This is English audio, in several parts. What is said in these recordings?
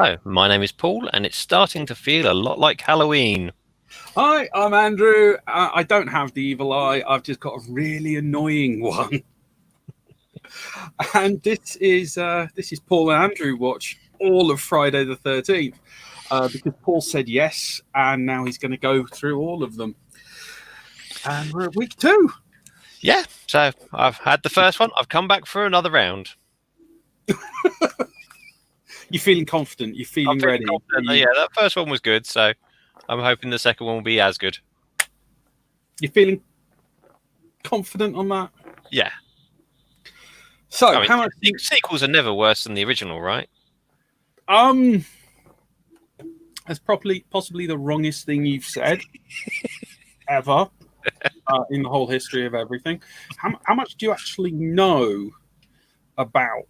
Hello, my name is Paul, and it's starting to feel a lot like Halloween. Hi, I'm Andrew. I don't have the evil eye. I've just got a really annoying one. And this is Paul and Andrew watch all of Friday the 13th because Paul said yes, and now he's going to go through all of them. And we're at week 2. Yeah, so I've had the first one. I've come back for another round. You're feeling confident. You're feeling ready. Yeah, that first one was good, so I'm hoping the second one will be as good. You're feeling confident on that? Yeah. So, I mean, how much sequels are never worse than the original, right? That's possibly the wrongest thing you've said ever in the whole history of everything. How much do you actually know about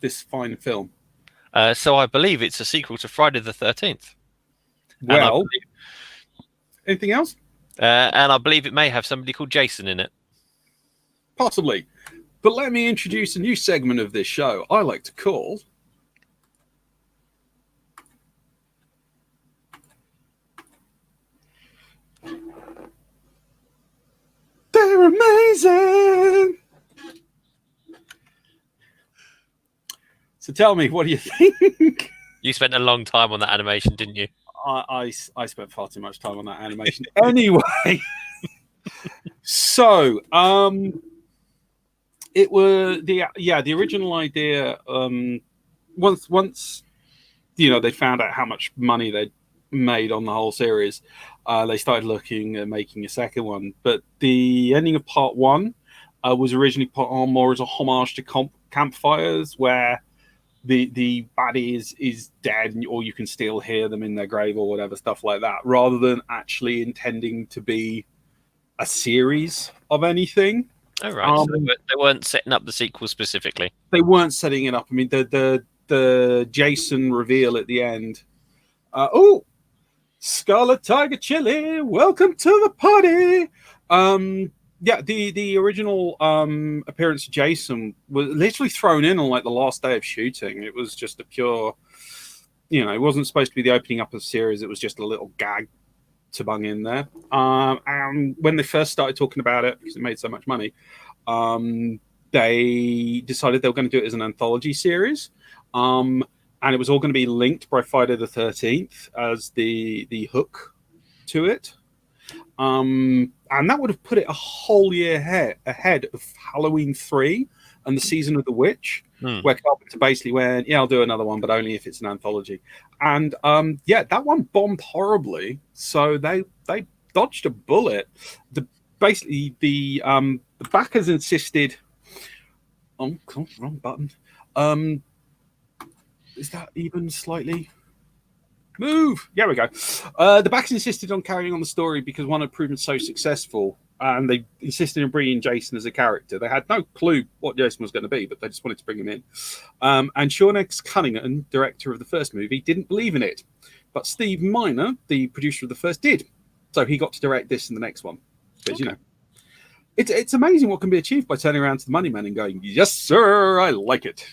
this fine film? So I believe it's a sequel to Friday the 13th. Well, anything else? And I believe it may have somebody called Jason in it. Possibly. But let me introduce a new segment of this show I like to call They're Amazing! So tell me, what do you think? You spent a long time on that animation, didn't you? I spent far too much time on that animation. Anyway, so it was the original idea. Once they found out how much money they'd made on the whole series, they started looking at making a second one. But the ending of part 1 was originally put on more as a homage to campfires, where the baddie is dead, or you can still hear them in their grave or whatever, stuff like that, rather than actually intending to be a series of anything. Oh, right. So they weren't setting up the sequel specifically. They weren't setting it up. I mean, the Jason reveal at the end. Scarlet Tiger Chili, welcome to the party. The original appearance of Jason was literally thrown in on like the last day of shooting. It was just a pure, it wasn't supposed to be the opening up of the series. It was just a little gag to bung in there. And when they first started talking about it, because it made so much money, they decided they were going to do it as an anthology series. And it was all going to be linked by Friday the 13th as the hook to it. And that would have put it a whole year ahead of Halloween 3 and the Season of the Witch, where Carpenter basically went, I'll do another one, but only if it's an anthology. And that one bombed horribly, so they dodged a bullet. The backers insisted. Oh, wrong button. Is that even slightly? Move. Yeah, we go. The backers insisted on carrying on the story because one had proven so successful, and they insisted on bringing Jason as a character. They had no clue what Jason was going to be, but they just wanted to bring him in. And Sean X. Cunningham, director of the first movie, didn't believe in it, but Steve Miner, the producer of the first, did. So he got to direct this and the next one. Because it's amazing what can be achieved by turning around to the money man and going, "Yes, sir, I like it."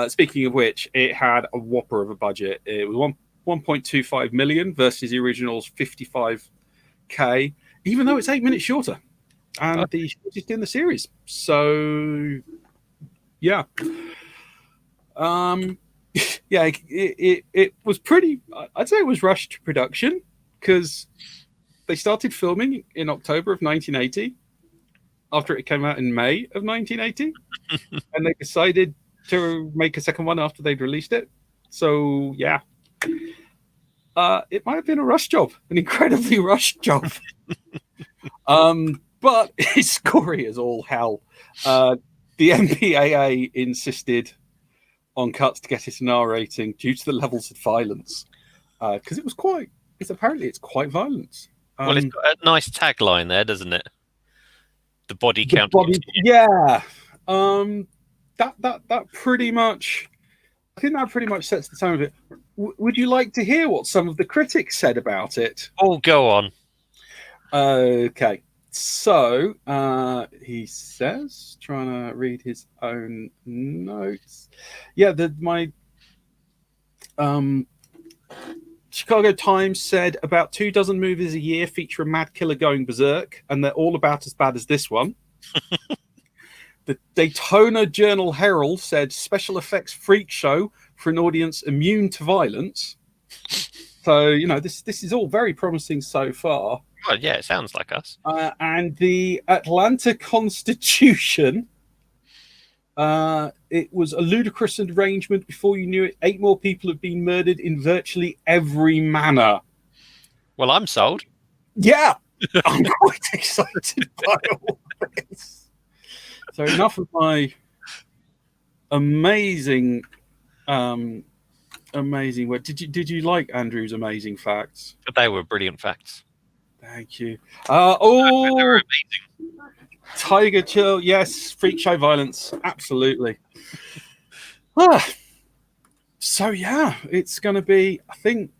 Speaking of which, it had a whopper of a budget. It was 1.25 million versus the original's 55k, even though it's 8 minutes shorter and the shortest in the series. So, yeah. It was pretty. I'd say it was rushed production because they started filming in October of 1980 after it came out in May of 1980, and they decided to make a second one after they'd released it. So, yeah. It might have been a rush job, an incredibly rushed job. But it's gory as all hell. The MPAA insisted on cuts to get it an R rating due to the levels of violence. Because it's quite violent. Well, it's got a nice tagline there, doesn't it? The body count. Yeah. That pretty much, I think that pretty much sets the tone of it. Would you like to hear what some of the critics said about it? Oh, go on. Okay. So, he says, trying to read his own notes. Yeah, my Chicago Times said about 24 movies a year feature a mad killer going berserk, and they're all about as bad as this one. The Daytona Journal Herald said special effects freak show for an audience immune to violence. So, this is all very promising so far. Well, yeah, it sounds like us. And the Atlanta Constitution, it was a ludicrous arrangement. Before you knew it, 8 more people have been murdered in virtually every manner. Well, I'm sold. Yeah, I'm quite excited by all this. So enough of my amazing work. Did you like Andrew's amazing facts? They were brilliant facts. Thank you. They were amazing. Tiger Chill, yes. Freak show violence, absolutely. So yeah, it's going to be. I think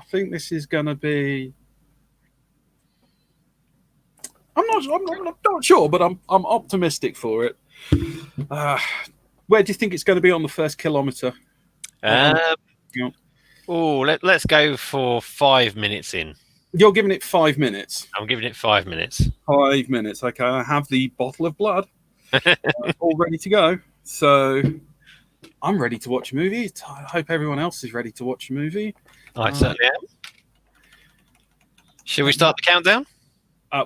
this is going to be. I'm not sure, but I'm optimistic for it. Where do you think it's going to be on the first kilometer? Let's go for 5 minutes in. You're giving it 5 minutes. I'm giving it 5 minutes. 5 minutes. Okay, I have the bottle of blood all ready to go. So I'm ready to watch a movie. I hope everyone else is ready to watch a movie. I certainly am. Should we start the countdown?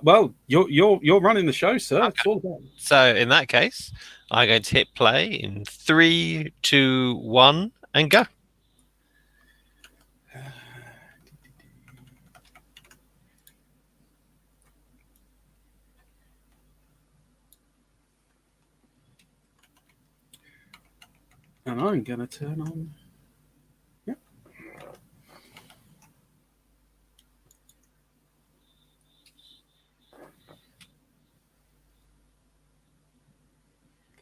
Well, you're running the show, sir. Okay. It's all about. So in that case, I'm going to hit play in 3, 2, 1, and go. And I'm going to turn on. Yep.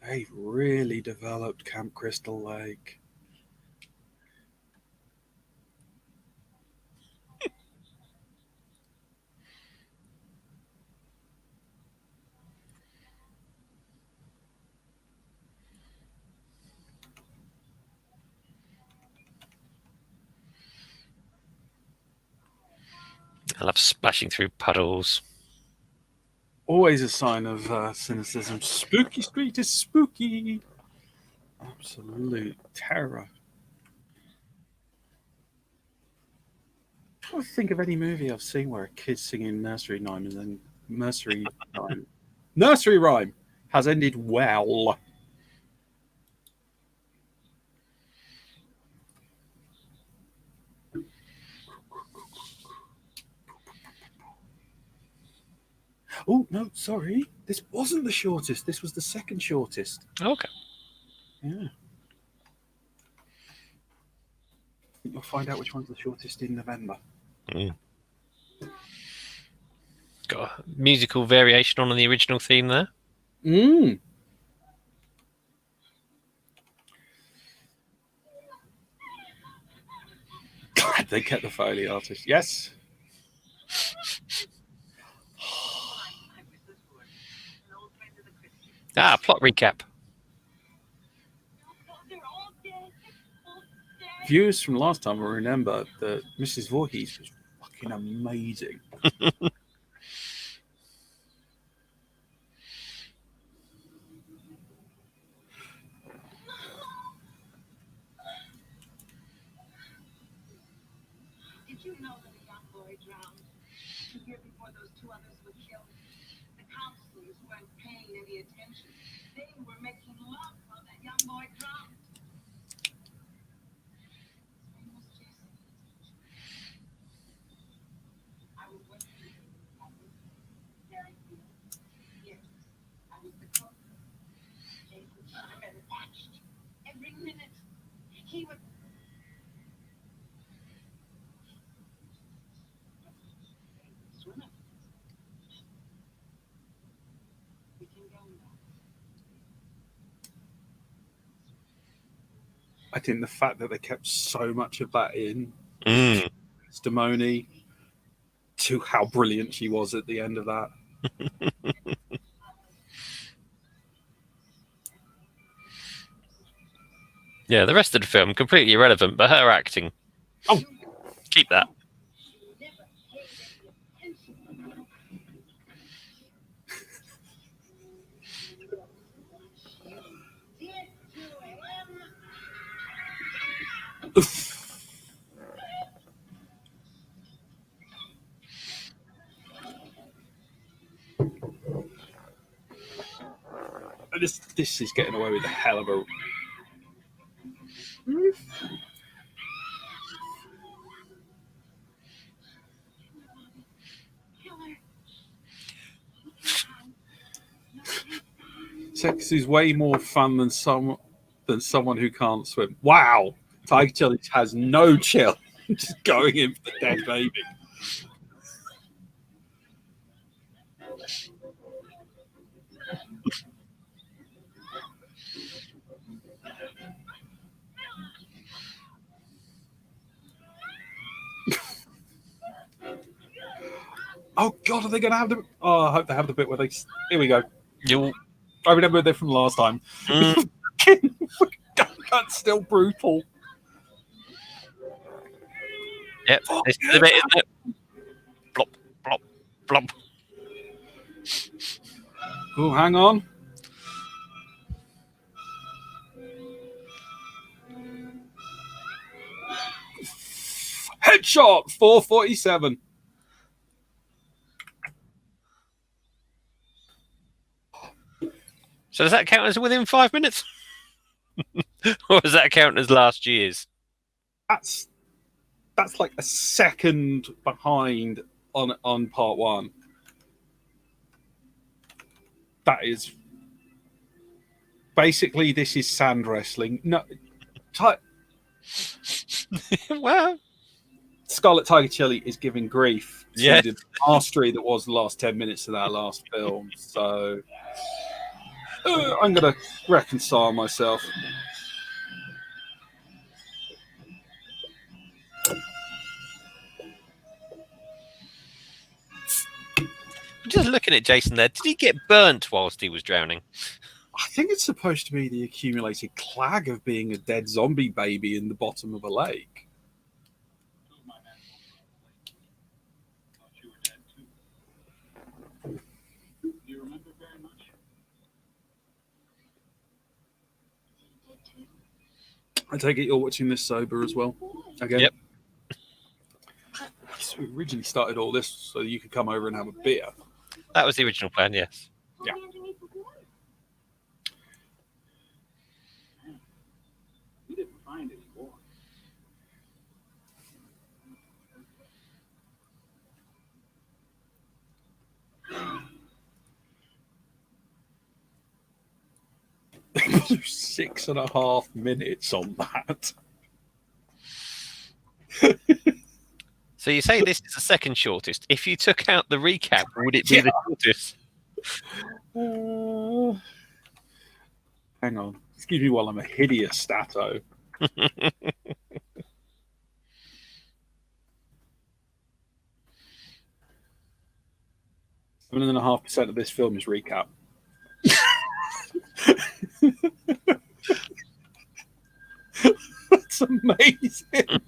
They've really developed Camp Crystal Lake. I love splashing through puddles. Always a sign of cynicism. Spooky Street is spooky. Absolute terror. I can't think of any movie I've seen where a kid's singing nursery rhyme and then nursery rhyme has ended well. Oh, no, sorry. This wasn't the shortest. This was the second shortest. Okay. Yeah. You'll find out which one's the shortest in November. Got a musical variation on the original theme there. God, they kept the Foley artist. Yes. Plot recap. Viewers from last time will remember that Mrs. Voorhees was fucking amazing. Did you know that a young boy drowned 2 years before those 2 others were killed? The counselors weren't paying any attention. They were making love while that young boy drowned. His name was Jason. I was with him. I was very good. Yes, I was the cook. Jason shot him and watched. Every minute he would. Swimming. We can go now. I think the fact that they kept so much of that in, testimony to how brilliant she was at the end of that. Yeah, the rest of the film completely irrelevant, but her acting Oh, Keep that. Never paid any attention. You did to him. this is getting away with a hell of a. Killer. Sex is way more fun than someone who can't swim. Wow, Tiger Chili has no chill, just going in for the dead baby. Oh God, are they going to have the? Oh, I hope they have the bit where they. Here we go. You. I remember them from last time. Mm, That's still brutal. yep. This is the bit, isn't it? Plop, plop, plop. Oh, hang on. Headshot 447. So does that count as within 5 minutes? Or does that count as last year's? That's like a second behind on part one. That is basically this is sand wrestling. No, Well, Scarlet Tiger Chili is giving grief to Yes. the mastery that was the last 10 minutes of that last film. So I'm going to reconcile myself. just looking at Jason there, did he get burnt whilst he was drowning? I think it's supposed to be the accumulated clag of being a dead zombie baby in the bottom of a lake. I take it you're watching this sober as well. Again. Yep. So we originally started all this so you could come over and have a beer. That was the original plan, yes. Yeah. We didn't find any more. They blew 6.5 minutes on that. So you say this is the second shortest. If you took out the recap, would it be the shortest? Hang on. Excuse me while I'm a hideous stato. 7.5% of this film is recap. That's amazing.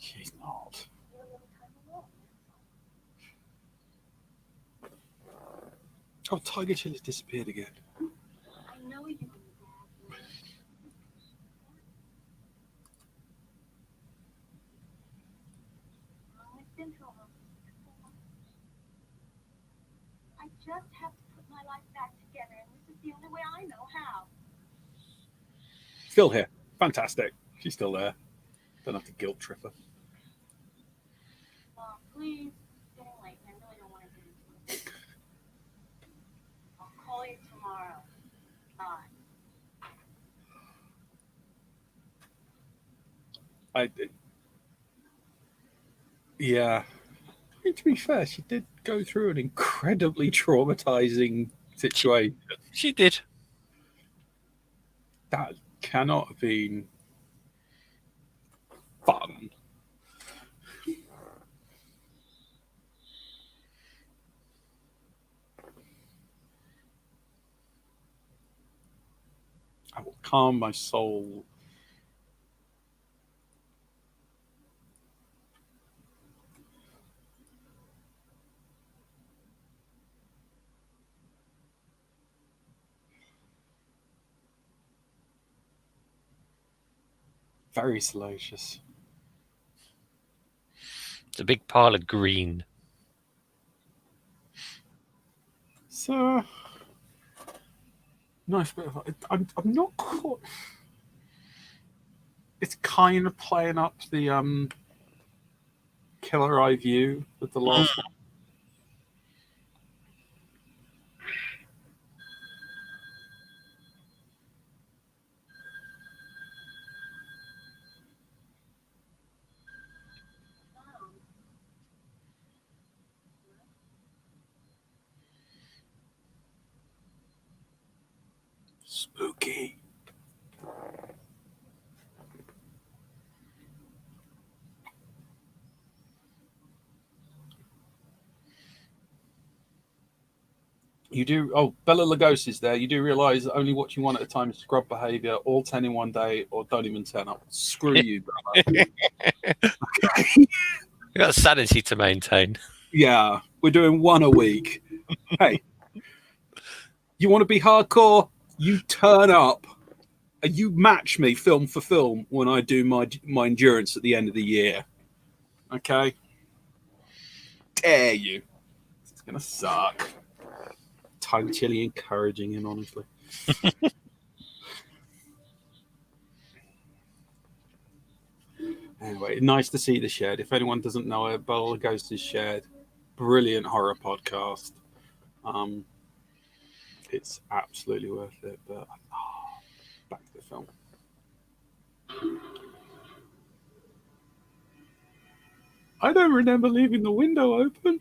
She's not. Oh, Tiger Chili's disappeared again. I know you. I've been through all this before. I just have to put my life back together, and this is the only way I know how. Still here. Fantastic. She's still there. Don't have to guilt trip her. Please, it's getting late, and I really don't want to get into it. I'll call you tomorrow. Bye. Yeah. I mean, to be fair, she did go through an incredibly traumatizing situation. She did. That cannot have been fun. calm my soul. Very salacious. It's a big pile of green. So nice bit of. I'm not quite. It's kind of playing up the killer eye view with the last one. Spooky. You do. Oh, Bella Lugosi's there. You do realise that only watching one at a time is scrub behaviour. All 10 in one day, or don't even turn up. Screw you, brother. You've got sanity to maintain. Yeah, we're doing one a week. Hey, you want to be hardcore? You turn up. And you match me film for film when I do my endurance at the end of the year. Okay? Dare you. It's going to suck. Tongue chilly encouraging him, honestly. Anyway, nice to see the Shed. If anyone doesn't know it, Bella Ghost is Shed. Brilliant horror podcast. It's absolutely worth it. But back to the film. I don't remember leaving the window open.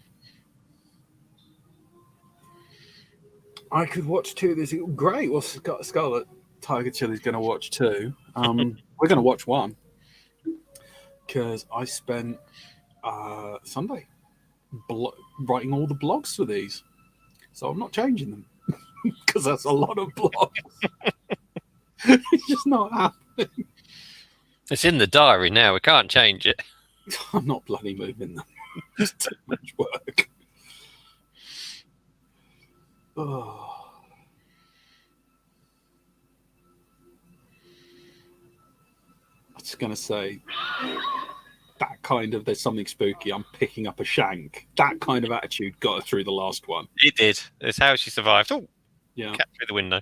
I could watch two. This great. Well, Scarlet Tiger Chili's going to watch two. We're going to watch one because I spent Sunday writing all the blogs for these, so I'm not changing them because that's a lot of blogs. It's just not happening. It's in the diary now. We can't change it. I'm not bloody moving them. It's too much work. Oh. I was just going to say that kind of there's something spooky. I'm picking up a shank. That kind of attitude got her through the last one. It did. It's how she survived. Oh, yeah. Cat through the window.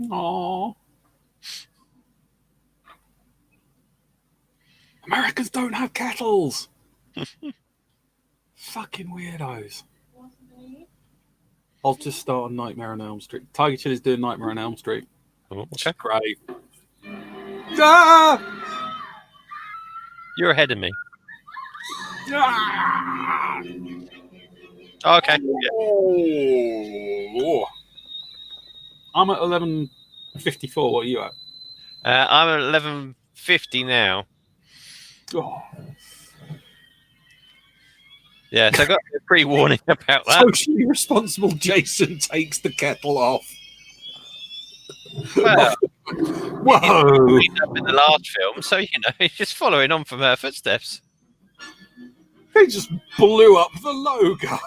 Aww. Americans don't have kettles. Fucking weirdos. I'll just start on Nightmare on Elm Street. Tiger Chili's doing Nightmare on Elm Street. Oh, okay. Great. Ah! You're ahead of me. Ah! Oh, okay. Yeah. Oh. I'm at 11:54. What are you at? I'm at 11:50 now. Oh. Yeah, so I got a pre-warning about that. Socially responsible Jason takes the kettle off. Well, whoa! in the last film, so he's just following on from her footsteps. They just blew up the logo.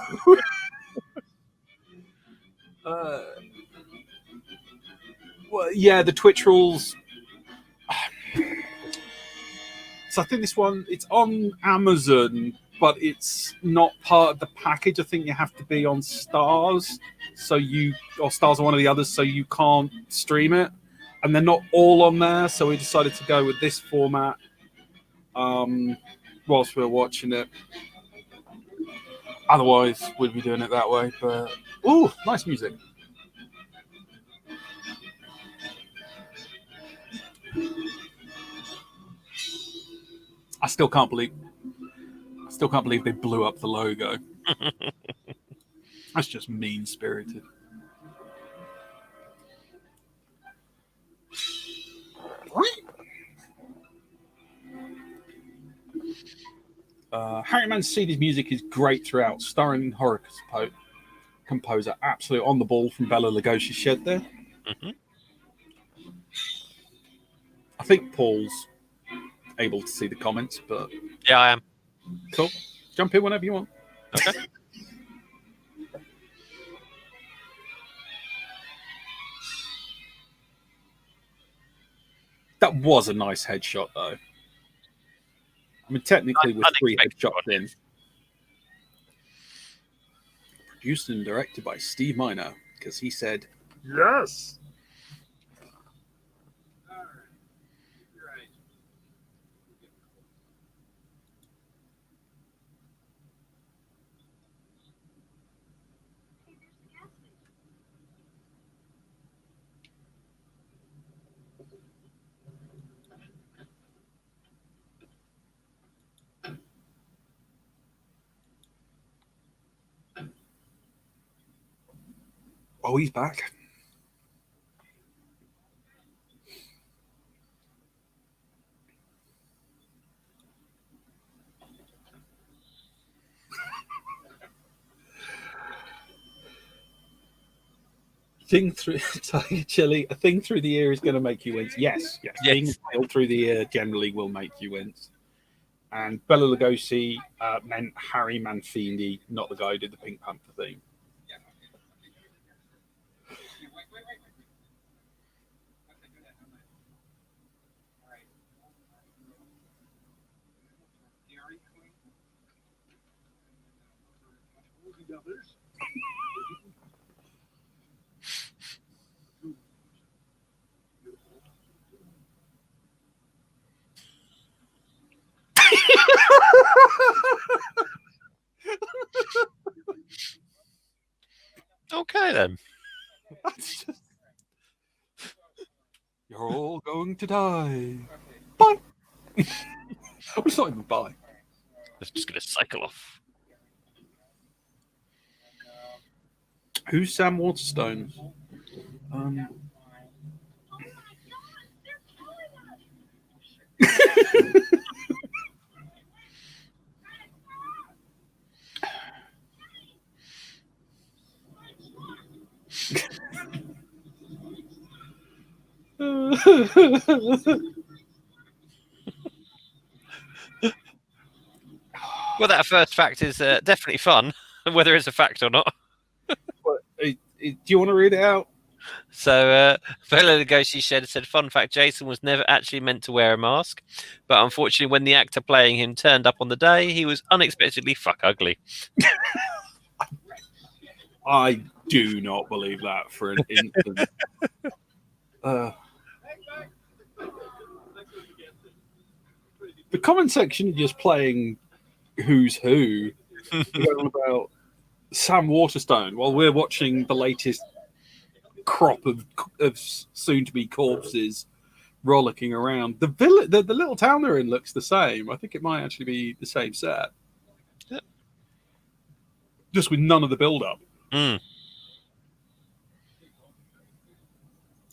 Well, yeah, the Twitch rules. So I think this one it's on Amazon, but it's not part of the package. I think you have to be on Stars, or Stars or one of the others, so you can't stream it. And they're not all on there, so we decided to go with this format whilst we were watching it. Otherwise, we'd be doing it that way. But ooh, nice music. I still can't believe they blew up the logo. That's just mean-spirited. Harry Mancini's music is great throughout, starring horror composer, absolute on the ball from Bela Lugosi's Shed there. Mm-hmm. I think Paul's able to see the comments, but Yeah, I am. cool. Jump in whenever you want. Okay. That was a nice headshot, though. I mean, technically, with 3 Unexpected headshots one. in. Produced and directed by Steve Miner, because he said, yes. Oh, he's back. Thing through Tiger Chili, a thing through the ear is going to make you wince. Yes. Being inhaled through the ear generally will make you wince. And Bela Lugosi meant Harry Manfini, not the guy who did the Pink Panther theme. Okay then. You're all going to die. Bye. Oh, it's not even bye. It's just going to cycle off. Who's Sam Waterstone? Well, that first fact is definitely fun, whether it's a fact or not. Do you want to read it out? So, Bela Lugosi said, fun fact, Jason was never actually meant to wear a mask. But unfortunately, when the actor playing him turned up on the day, he was unexpectedly fuck ugly. I do not believe that for an instant. The comment section is just playing Who's Who going about Sam Waterstone while we're watching the latest crop of soon-to-be corpses rollicking around. The little town they're in looks the same. I think it might actually be the same set. Yeah. Just with none of the build-up. Mm.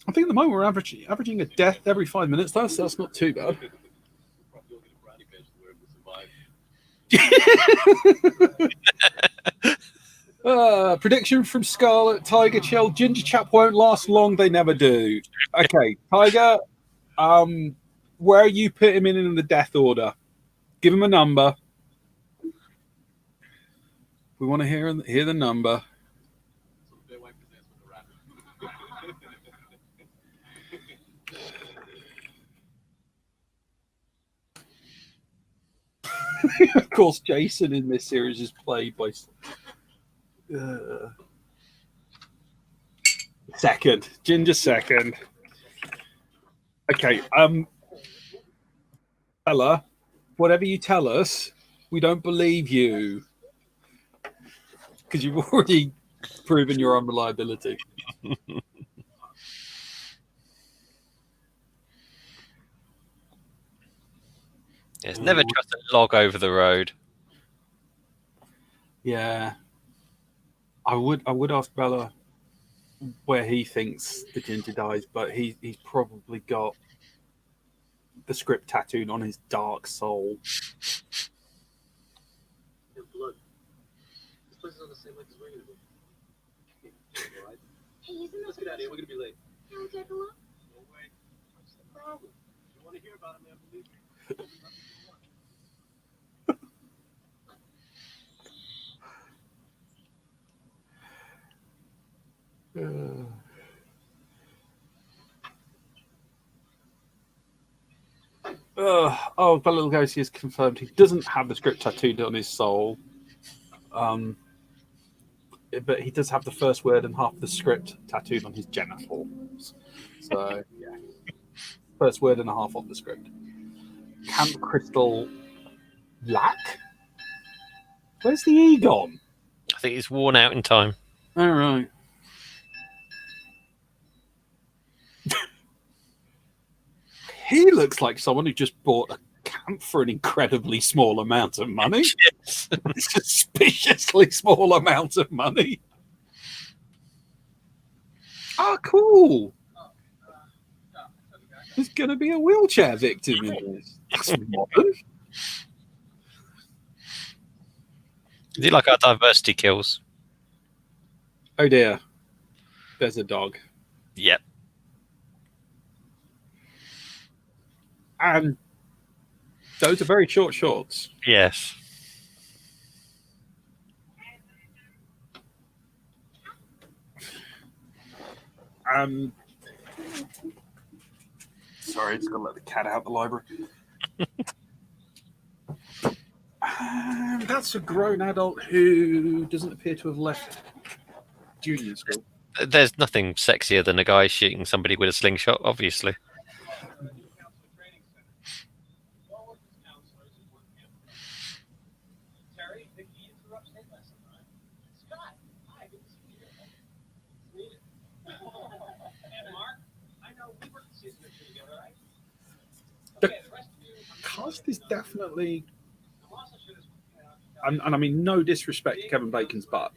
I think at the moment we're averaging a death every 5 minutes. That's not too bad. Prediction from Scarlet Tiger Chill: Ginger Chap won't last long. They never do. Okay, Tiger. Where you put him in the death order? Give him a number. We want to hear the number. Of course, Jason in this series is played by second. Ginger second. Okay. Ella, whatever you tell us, we don't believe you because you've already proven your unreliability. Yes, never trust a log over the road. Yeah. I would ask Bella where he thinks the ginger dies, but he's probably got the script tattooed on his dark soul. Look, this place is on the same lake as we're gonna be. Alright? Hey, isn't Let's this get out of here, we're gonna be late. Can we take a look? No way. What's the problem? You want to hear about it, man. Believe me. Oh, Bela Lugosi has confirmed he doesn't have the script tattooed on his soul. But he does have the first word and half of the script tattooed on his genitals. So, yeah. First word and a half of the script. Camp Crystal Lack? Where's the E gone? I think it's worn out in time. All right. He looks like someone who just bought a camp for an incredibly small amount of money. Yes. A suspiciously small amount of money. Ah, cool. There's going to be a wheelchair victim in this. That's modern. Is it like our diversity kills? Oh dear. There's a dog. Yep. And those are very short shorts. Yes. Sorry, just gotta let the cat out the library. That's a grown adult who doesn't appear to have left junior school. There's nothing sexier than a guy shooting somebody with a slingshot, obviously. Terry, Vicky interrupts him lesson, right? Scott, hi, good to see you. And Mark, I know we worked the season or two together, right? Okay, the rest of you. Cast is definitely, and I mean no disrespect to Kevin Bacon's, but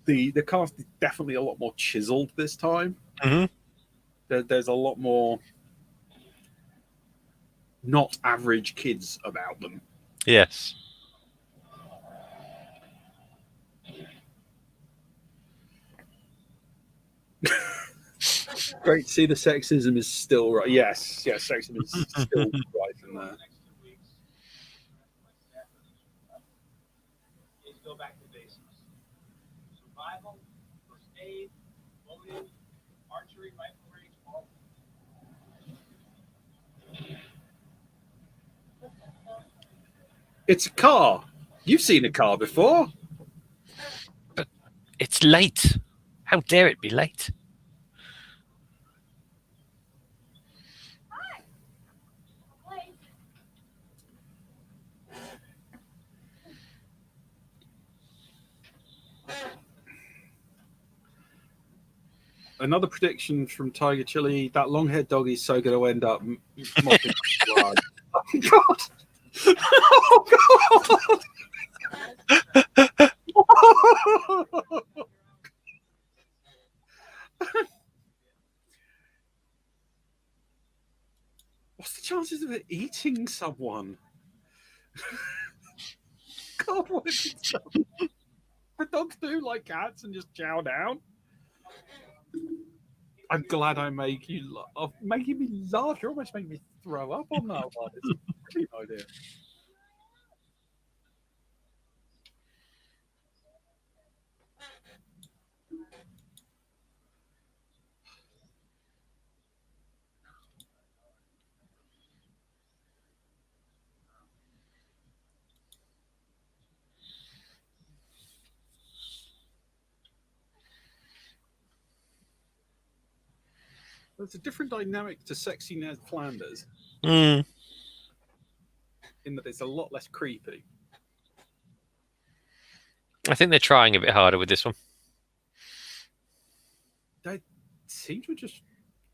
the cast is definitely a lot more chiseled this time. Mm-hmm. There's a lot more not average kids about them. Yes. Great to see the sexism is still right. Yes, sexism is still right in there. Go back to basics. Survival, first aid, loading, archery, rifle range, all. It's a car. You've seen a car before. It's late. How dare it be late? Wait. Another prediction from Tiger Chili: that long-haired dog is so going to end up mopping blood. Oh God! Oh God! What's the chances of it eating someone? God, what if it's done? The dogs do like cats and just chow down. I'm glad I make you laugh. Making me laugh, you're almost making me throw up on that one. It's a brilliant idea. There's a different dynamic to Sexy Ned Flanders Mm. in that it's a lot less creepy. I think they're trying a bit harder with this one. They seem to have just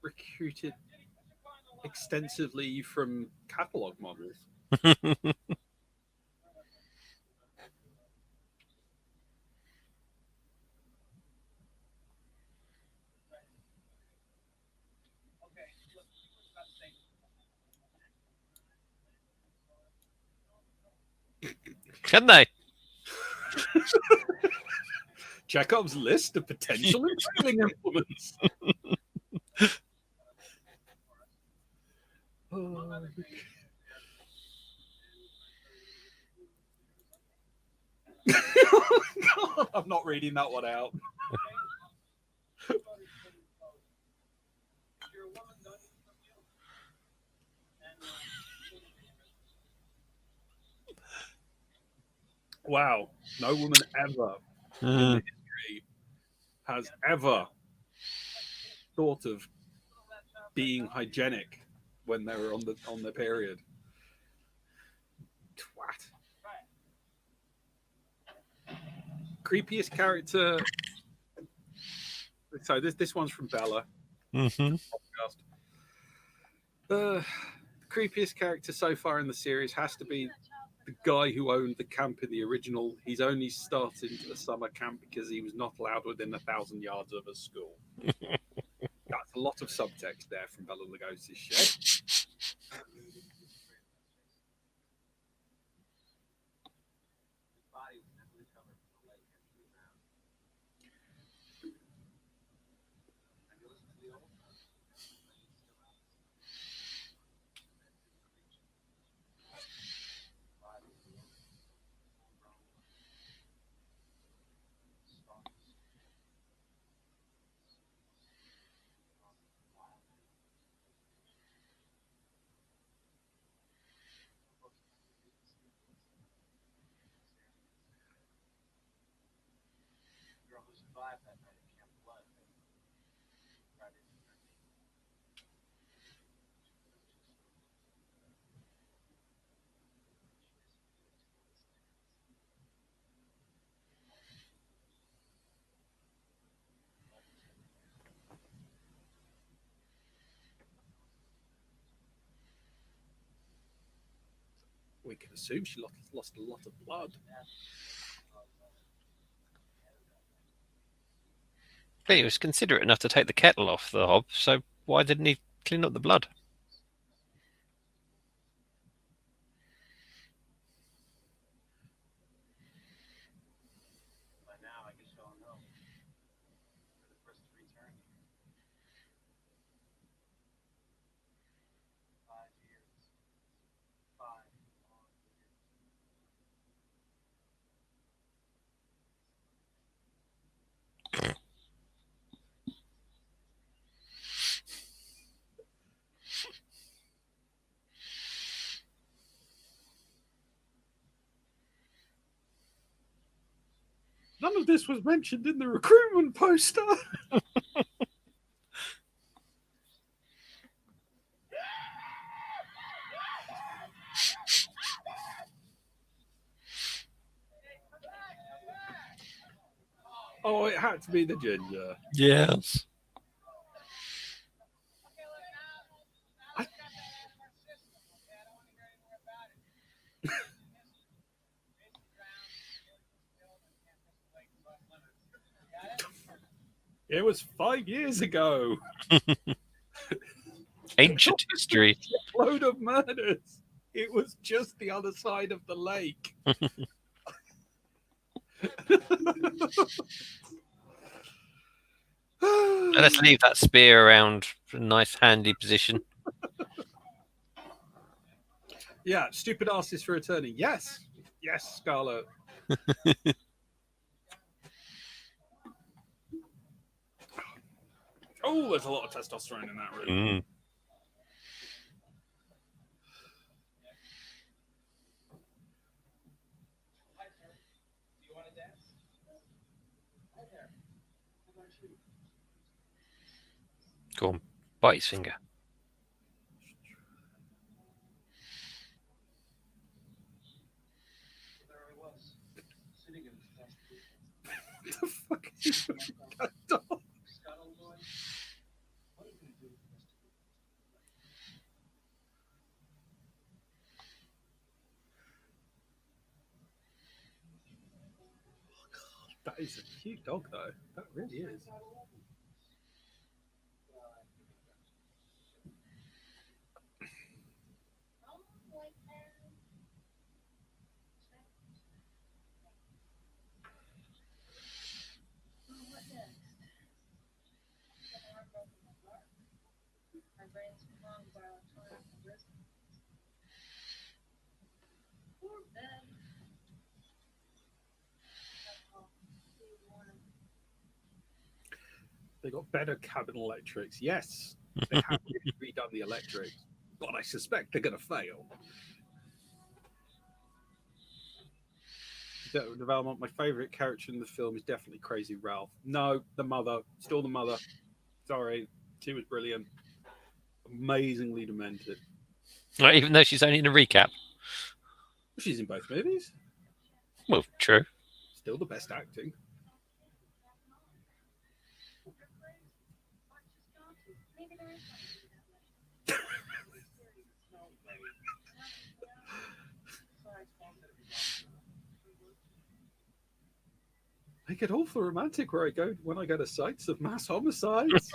recruited extensively from catalogue models. Can they? Chekhov's list of potential improving implements. Oh, God, I'm not reading that one out. You're a woman, don't you? From you. And Wow. No woman ever in the history has ever thought of being hygienic when they were on their period. Twat. Creepiest character. So this one's from Bella. Mm-hmm. Podcast. The creepiest character so far in the series has to be the guy who owned the camp in the original. He's only started the summer camp because he was not allowed within 1,000 yards of a school. That's a lot of subtext there from Bella Lugosi's shed. his body was never recovered from the lake after he drowned. Have you listened to the old one? He's still out. Body of a woman, full-grown woman. Stalks. Wild. The girl who survived that night at Camp Blood. Friday the 13th. We can assume she lost a lot of blood. But he was considerate enough to take the kettle off the hob, so why didn't he clean up the blood? By now, I guess you all know. We're the first to return here. 5 years. 5 long years. None of this was mentioned in the recruitment poster. Oh, it had to be the ginger. Yes. It was 5 years ago. Ancient history. Load of murders. It was just the other side of the lake. Let's leave that spear around for a nice handy position. Yeah, stupid asses for returning. Yes. Yes, Scarlet. Oh, there's a lot of testosterone in that room. Mm. Hi, sir. Do you want to dance? Hi there. How about you? Go on, bite his finger. So there I was, sitting in his constitution. What the fuck is he doing with that dog? Scott, old boy, what are you going to do with the rest of your That is a cute dog, though. That really is. My brain's wrong by electronic wrist They got better cabin electrics. Yes, they have really redone the electrics, but I suspect they're going to fail. Development. My favorite character in the film is definitely Crazy Ralph. No, the mother, still the mother. Sorry, she was brilliant, amazingly demented. Like, even though she's only in a recap. She's in both movies. Well, true. Still the best acting. Maybe there is something to that. I get awful romantic where I go when I go to sites of mass homicides.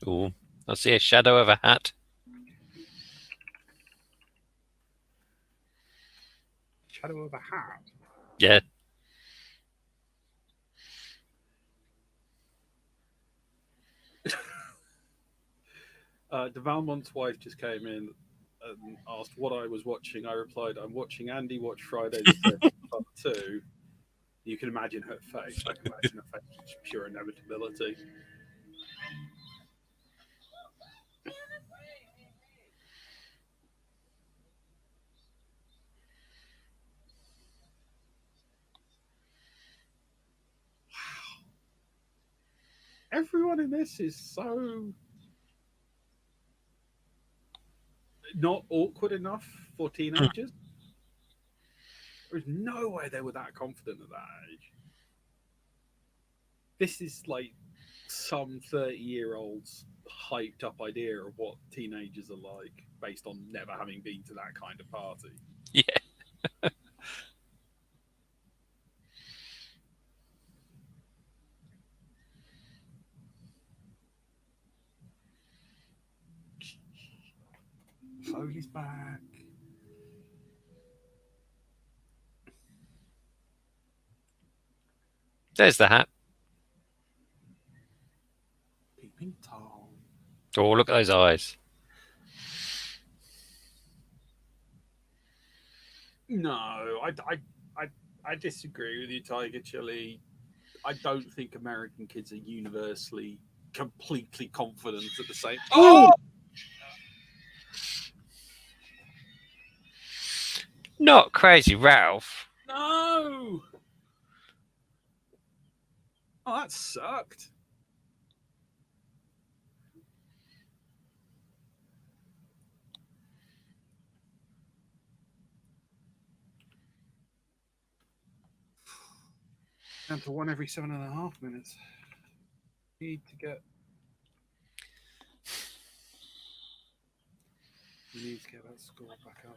Ooh, I see a shadow of a hat. Shadow of a hat. Yeah. De Valmont's wife just came in and asked what I was watching. I replied, I'm watching Andy watch Friday the 13th Part 2. You can imagine her face. I can imagine her face. It's pure inevitability. Wow. Everyone in this is so not awkward enough for teenagers. There's no way they were that confident at that age. This is like some 30-year-old's hyped up idea of what teenagers are like based on never having been to that kind of party. Yeah. Foley's back. There's the hat. Peeping Tom. Oh, look at those eyes. No, I disagree with you, Tiger Chili. I don't think American kids are universally completely confident at the same. Oh! Not Crazy Ralph. No! Oh, that sucked. Down to one every 7.5 minutes. Need to get. We need to get that score back up.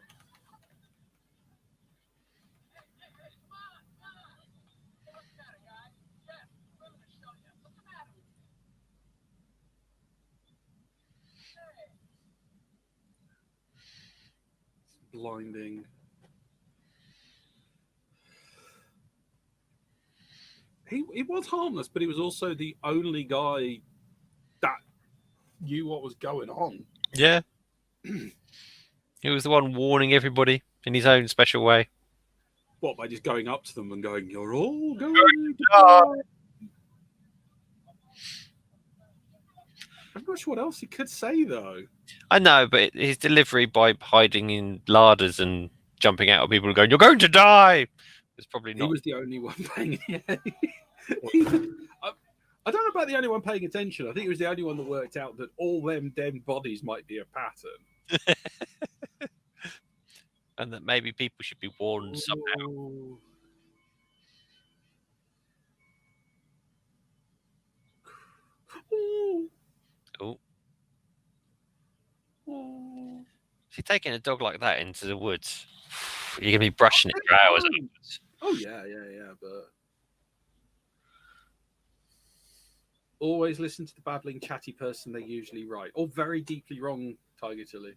It's blinding. He was harmless, but he was also the only guy that knew what was going on. Yeah. He was the one warning everybody in his own special way. What, by just going up to them and going, "You're all going to die." I'm not sure what else he could say, though. I know, but his delivery by hiding in larders and jumping out at people and going, "You're going to die," was probably He not. was the only one paying. I don't know about the only one paying attention. I think he was the only one that worked out that all them dead bodies might be a pattern. And that maybe people should be warned somehow. Ooh. Ooh. Oh, Ooh. is he taking a dog like that into the woods? You're gonna be brushing it for hours. Oh yeah, but always listen to the babbling, chatty person they're usually right. Or very deeply wrong, Tiger Chili.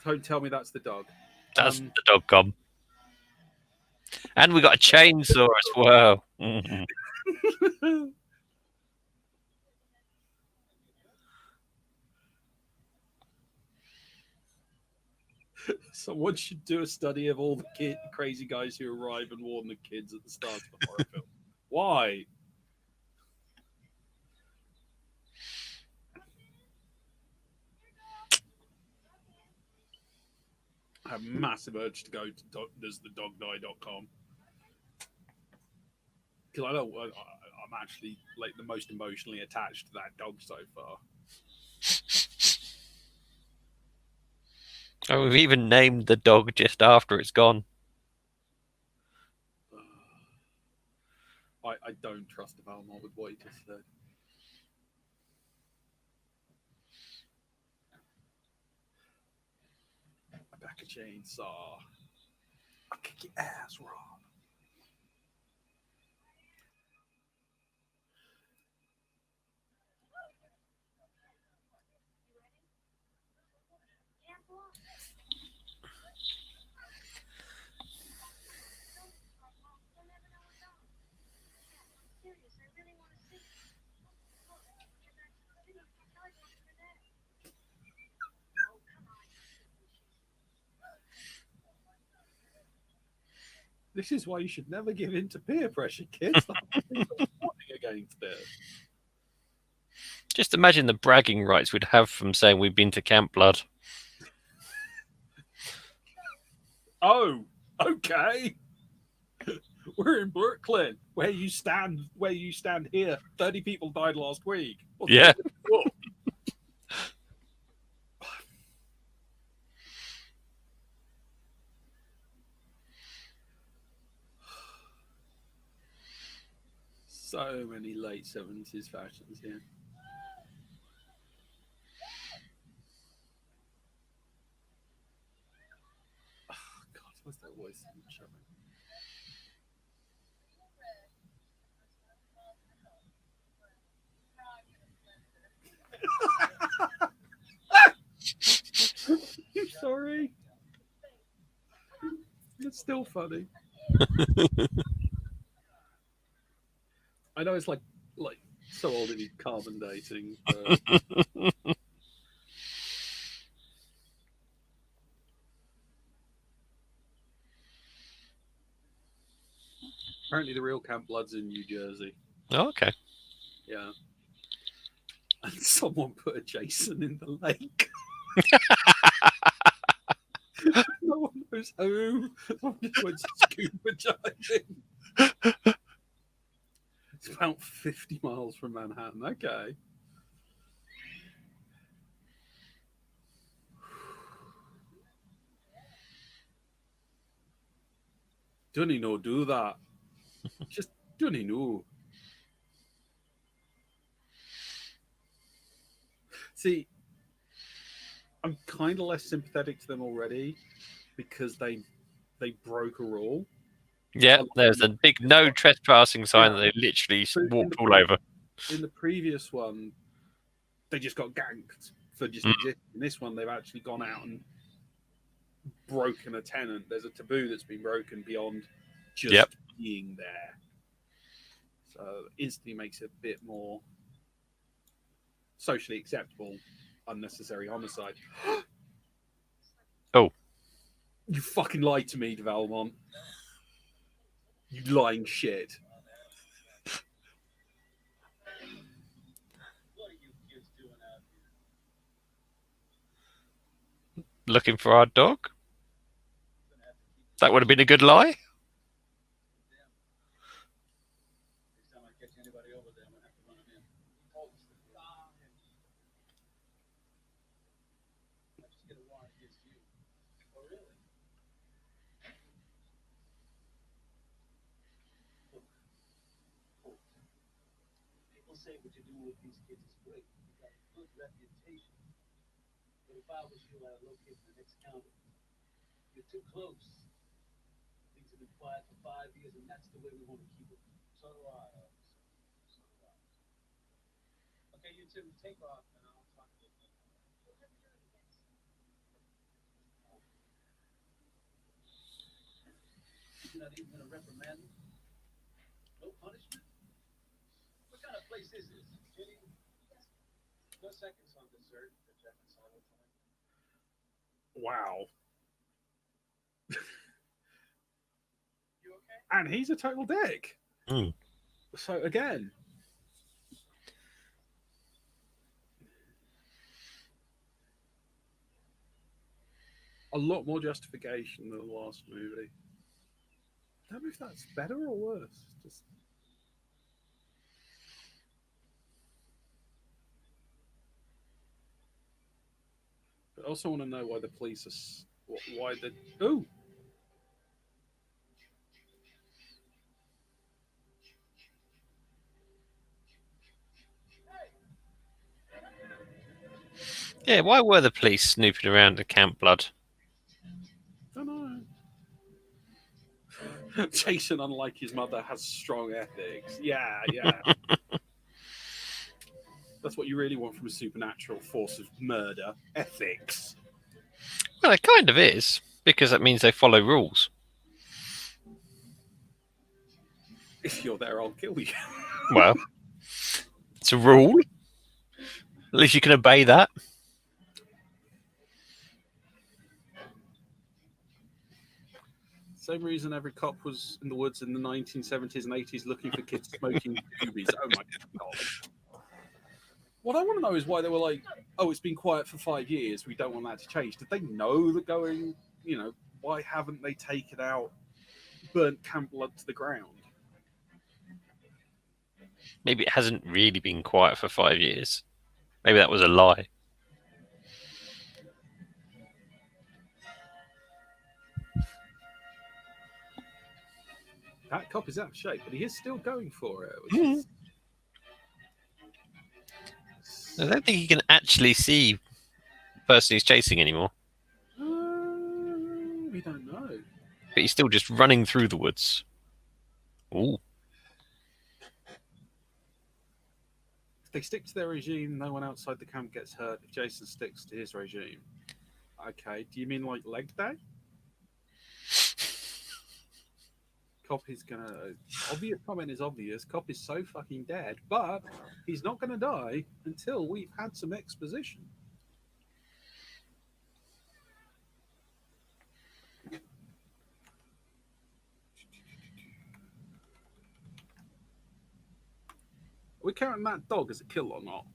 Don't tell me that's the dog. That's the dog gone. And we got a chainsaw as well. Mhm. Someone should do a study of all the crazy guys who arrive and warn the kids at the start of the horror film. Why? I have a massive urge to go to doesthedogdie.com because I'm actually like the most emotionally attached to that dog so far. Oh, we've even named the dog just after it's gone. I don't trust Valmont with what he just said. I back a chainsaw. I'll kick your ass, Rob. This is why you should never give in to peer pressure, kids. Against it. Just imagine the bragging rights we'd have from saying we've been to Camp Blood. Oh, okay. We're in Brooklyn, where you stand here. 30 people died last week. Yeah. So many late 70s fashions here. Oh, God, what's that voice? I'm sorry. It's still funny. I know it's like so old it needs carbon dating. But... Apparently, the real Camp Blood's in New Jersey. Oh, okay. Yeah. And someone put a Jason in the lake. No one knows who. Someone just went scuba diving. It's about 50 miles from Manhattan. Okay. Don't he know do that? Just don't he know? See, I'm kind of less sympathetic to them already because they broke a rule. Yeah, there's a big no trespassing sign that they literally walked all over. In the previous one, they just got ganked for just existing. In this one, they've actually gone out and broken a tenant. There's a taboo that's been broken beyond just being there. So instantly makes it a bit more socially acceptable, unnecessary homicide. Oh. You fucking lied to me, Valmont. You lying shit. What are you kids doing out here? Looking for our dog? That would have been a good lie. Next time I catch anybody over there, I'm gonna have to run them in. I just get a warrant against you. Oh, really? Look. People say what you're doing with these kids is great. You got a good reputation. But if I was you, I'd locate the next county. You're too close. Things have been quiet for 5 years, and that's the way we want to keep it. So do I, officer. So do I. Okay, you two, take off, and I'll talk to you. You're not even gonna reprimand me? No punishment? What kind of place is this? Jenny? No seconds on dessert for Jeff and Simon tonight. Wow. You okay? And he's a total dick. Mm. So again, a lot more justification than the last movie. I don't know if that's better or worse. Just I also want to know why the police are. Why the. Oh! Yeah, why were the police snooping around at Camp Blood? Don't know. Jason, unlike his mother, has strong ethics. Yeah, yeah. That's what you really want from a supernatural force of murder. Ethics. Well, it kind of is, because that means they follow rules. If you're there, I'll kill you. Well, it's a rule. At least you can obey that. Same reason every cop was in the woods in the 1970s and 80s looking for kids smoking doobies. Oh my god. What I want to know is why they were like, oh, it's been quiet for 5 years. We don't want that to change. Did they know that going, why haven't they taken out, burnt Camp Blood to the ground? Maybe it hasn't really been quiet for 5 years. Maybe that was a lie. That cop is out of shape, but he is still going for it. Which is... I don't think he can actually see the person he's chasing anymore. We don't know. But he's still just running through the woods. Ooh. If they stick to their regime, no one outside the camp gets hurt. If Jason sticks to his regime. Okay, do you mean like leg day? Cop is gonna. Obvious comment is obvious. Cop is so fucking dead, but he's not gonna die until we've had some exposition. Are we counting that dog as a kill or not?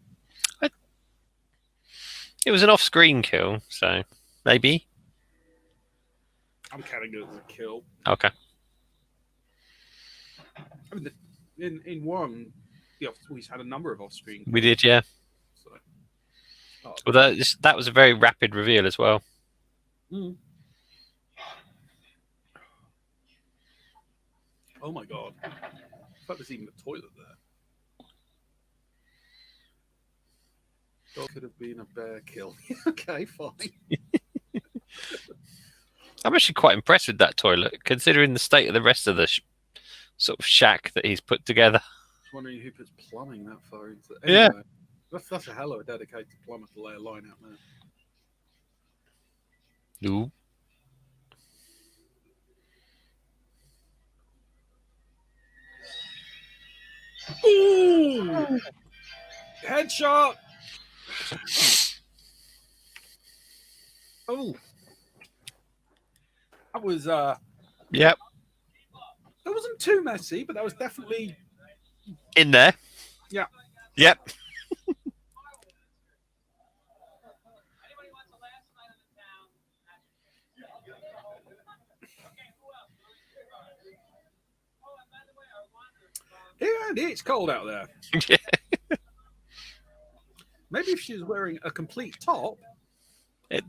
It was an off-screen kill, so maybe. I'm counting it as a kill. Okay. I mean, in one, we've had a number of off-screen. We did, yeah. So, Well, that was a very rapid reveal as well. Oh my god! In fact, there's even a toilet there. Dog could have been a bear kill. Okay, fine. I'm actually quite impressed with that toilet, considering the state of the rest of the sort of shack that he's put together. Just wondering who puts plumbing that far into it. Yeah. Anyway, that's a hell of a dedicated plumber to lay a line out there. Ooh. Ooh! Headshot! Oh. That was Yep. that wasn't too messy, but that was definitely In there. Yeah. Yep. Anybody wants the last night in the town? Okay, who else? Oh, and by the way, I wonder. yeah, it's cold out there. Yeah. Maybe if she was wearing a complete top.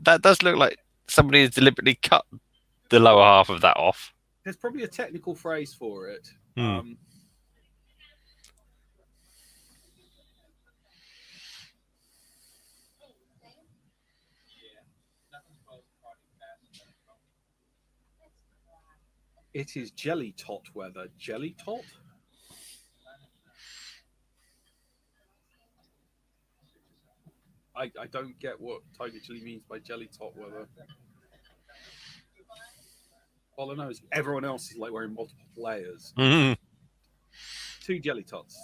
That does look like somebody has deliberately cut the lower half of that off. There's probably a technical phrase for it. Hmm. It is jelly tot weather. Jelly tot? I don't get what Tiger Chili means by jelly tot weather. All I know is everyone else is like wearing multiple layers. Mm. 2 jelly tots.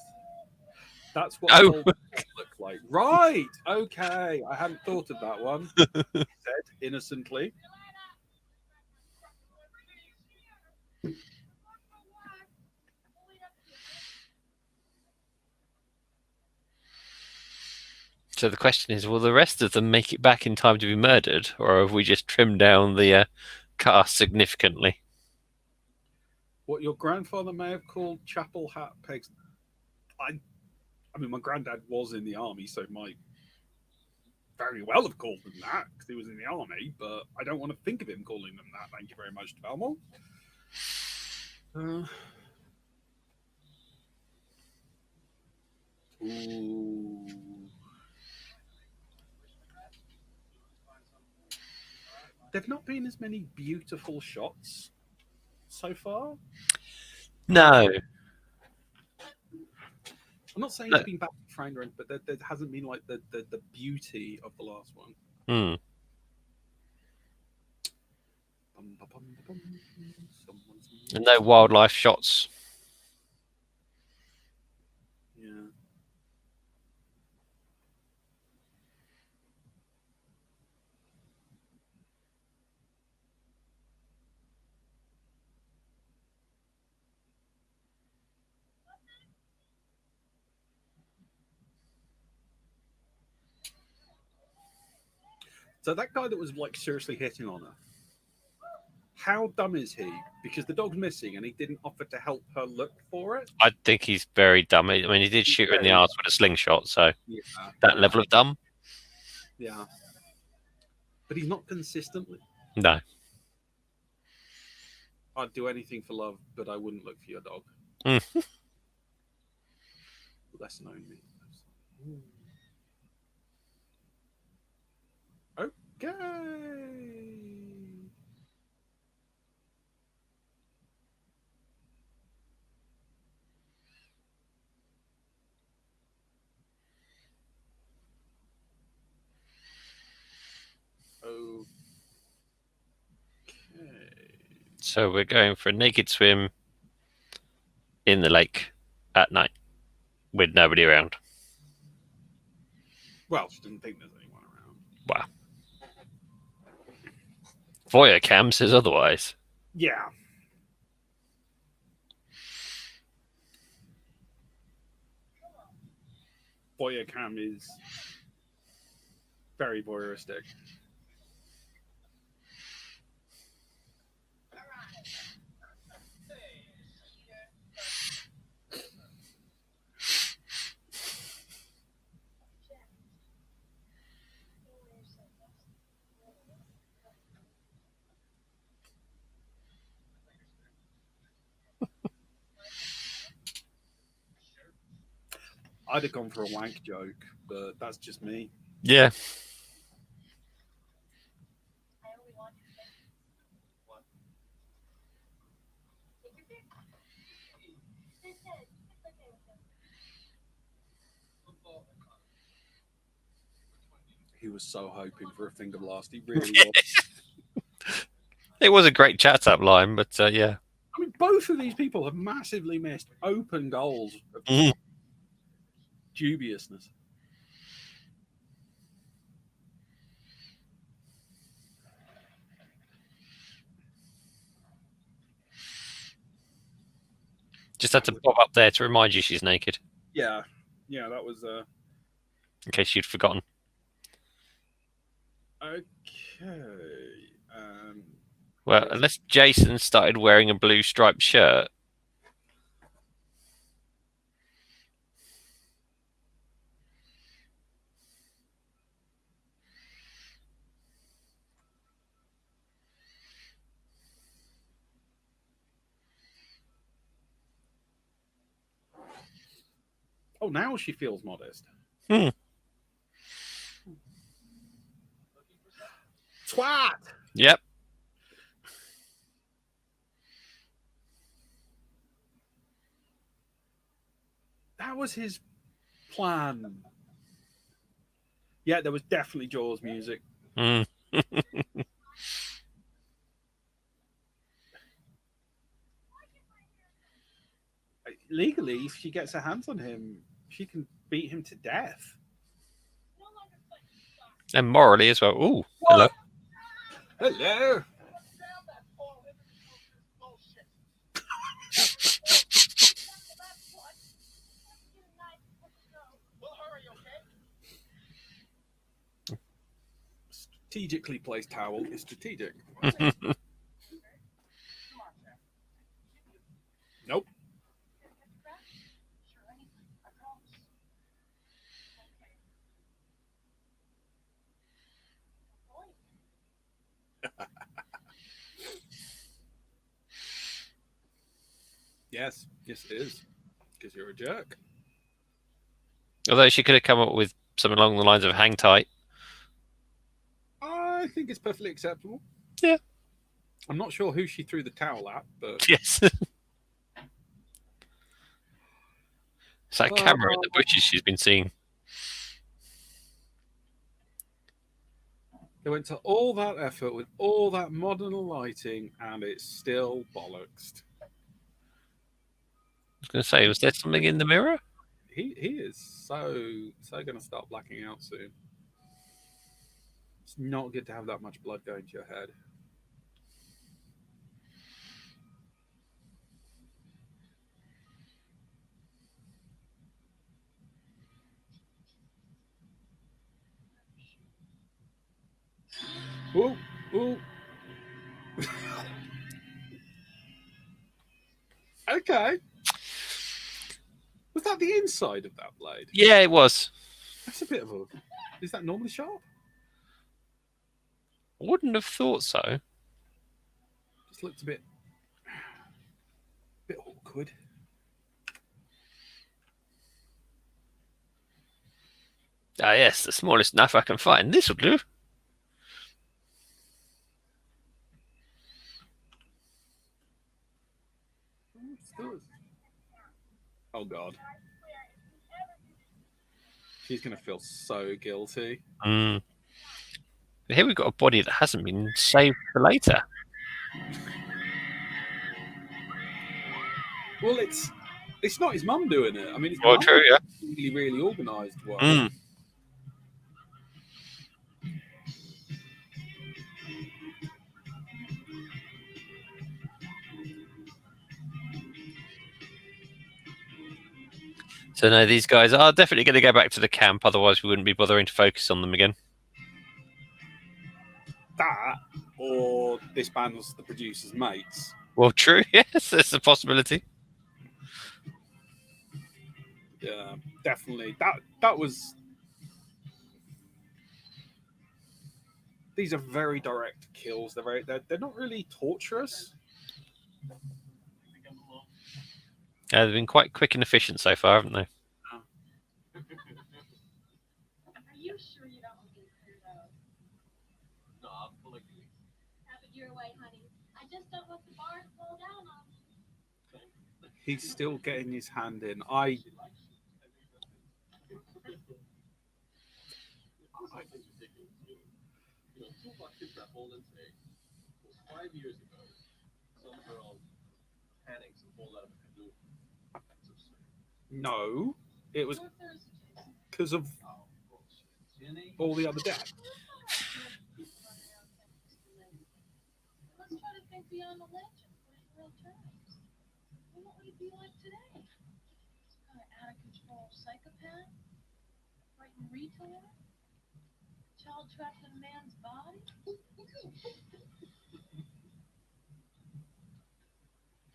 That's what Oh. cold look like. Right. Okay. I hadn't thought of that one. He said innocently. So the question is, will the rest of them make it back in time to be murdered, or have we just trimmed down the cast significantly? What your grandfather may have called chapel hat pegs. I mean, my granddad was in the army, so might very well have called them that because he was in the army. But I don't want to think of him calling them that. Thank you very much, Belmont. Ooh. There've not been as many beautiful shots so far. No. I'm not saying it's been badly framed, but there hasn't been like the beauty of the last one. Hmm. And no wildlife shots. Yeah. So that guy that was like seriously hitting on her, how dumb is he? Because the dog's missing and he didn't offer to help her look for it. I think he's very dumb. I mean, he did shoot her in the arse with a slingshot, so Yeah, that level of dumb? yeah. But he's not consistently. No. I'd do anything for love, but I wouldn't look for your dog. Mm. Less known me. Okay. So we're going for a naked swim in the lake at night with nobody around. Well, she didn't think there's anyone around. Wow. Voyeur cam says otherwise. Yeah. Voyeur cam is very voyeuristic. I'd have gone for a wank joke, but that's just me. Yeah. He was so hoping for a finger blast. He really was. It was a great chat up line, but yeah. I mean, both of these people have massively missed open goals of Mhm. dubiousness. Just had to pop up there to remind you she's naked, Yeah, that was in case you'd forgotten. okay. Well, unless Jason started wearing a blue striped shirt. Oh, now she feels modest. Hmm. Twat. Yep. that was his plan. Yeah, there was definitely Jaws music. Mm. Legally, if she gets her hands on him, she can beat him to death. And morally as well. Ooh, hello. Hello. Strategically placed towel is strategic. Nope. Yes, it is. Because you're a jerk. Although she could have come up with something along the lines of hang tight. I think it's perfectly acceptable. Yeah. I'm not sure who she threw the towel at, but Yes. It's that camera in the bushes she's been seeing. they went to all that effort with all that modern lighting, and it's still bollocks. I was going to say, was there something in the mirror? He is so going to start blacking out soon. It's not good to have that much blood going to your head. Ooh, ooh. Okay. Was that the inside of that blade? Yeah, it was. That's a bit of a. Is that normally sharp? I wouldn't have thought so. Just looked a bit awkward. Ah, yes, the smallest knife I can find. This will do. Oh God. She's gonna feel so guilty. Mm. Here we've got a body that hasn't been saved for later. Well, it's not his mum doing it. I mean, his Well, mum true, yeah. really, really organised one. Mm. So no, these guys are definitely going to go back to the camp. Otherwise, we wouldn't be bothering to focus on them again. That, or this band was the producer's mates. Well, true. Yes, there's a possibility. Yeah, definitely. That was. These are very direct kills. They're not really torturous. They've been quite quick and efficient so far, haven't they? Are you sure you don't want me to clear those? No, I'm fully. Have it your way, honey. I just don't want the bar to fall down on me. He's still getting his hand in. I You know, 2 bucks in that Holden today was 5 years ago. Some girl panics and pulled out of a canoe. That's absurd. no. It was What Thursday, Jason? because of Oh, bullshit. Jenny? all the other death. Let's try to think beyond the legend, put it in real terms. What would it be like today? Some kind of out of control psychopath? Frightened retailer? Child trapped in a man's body?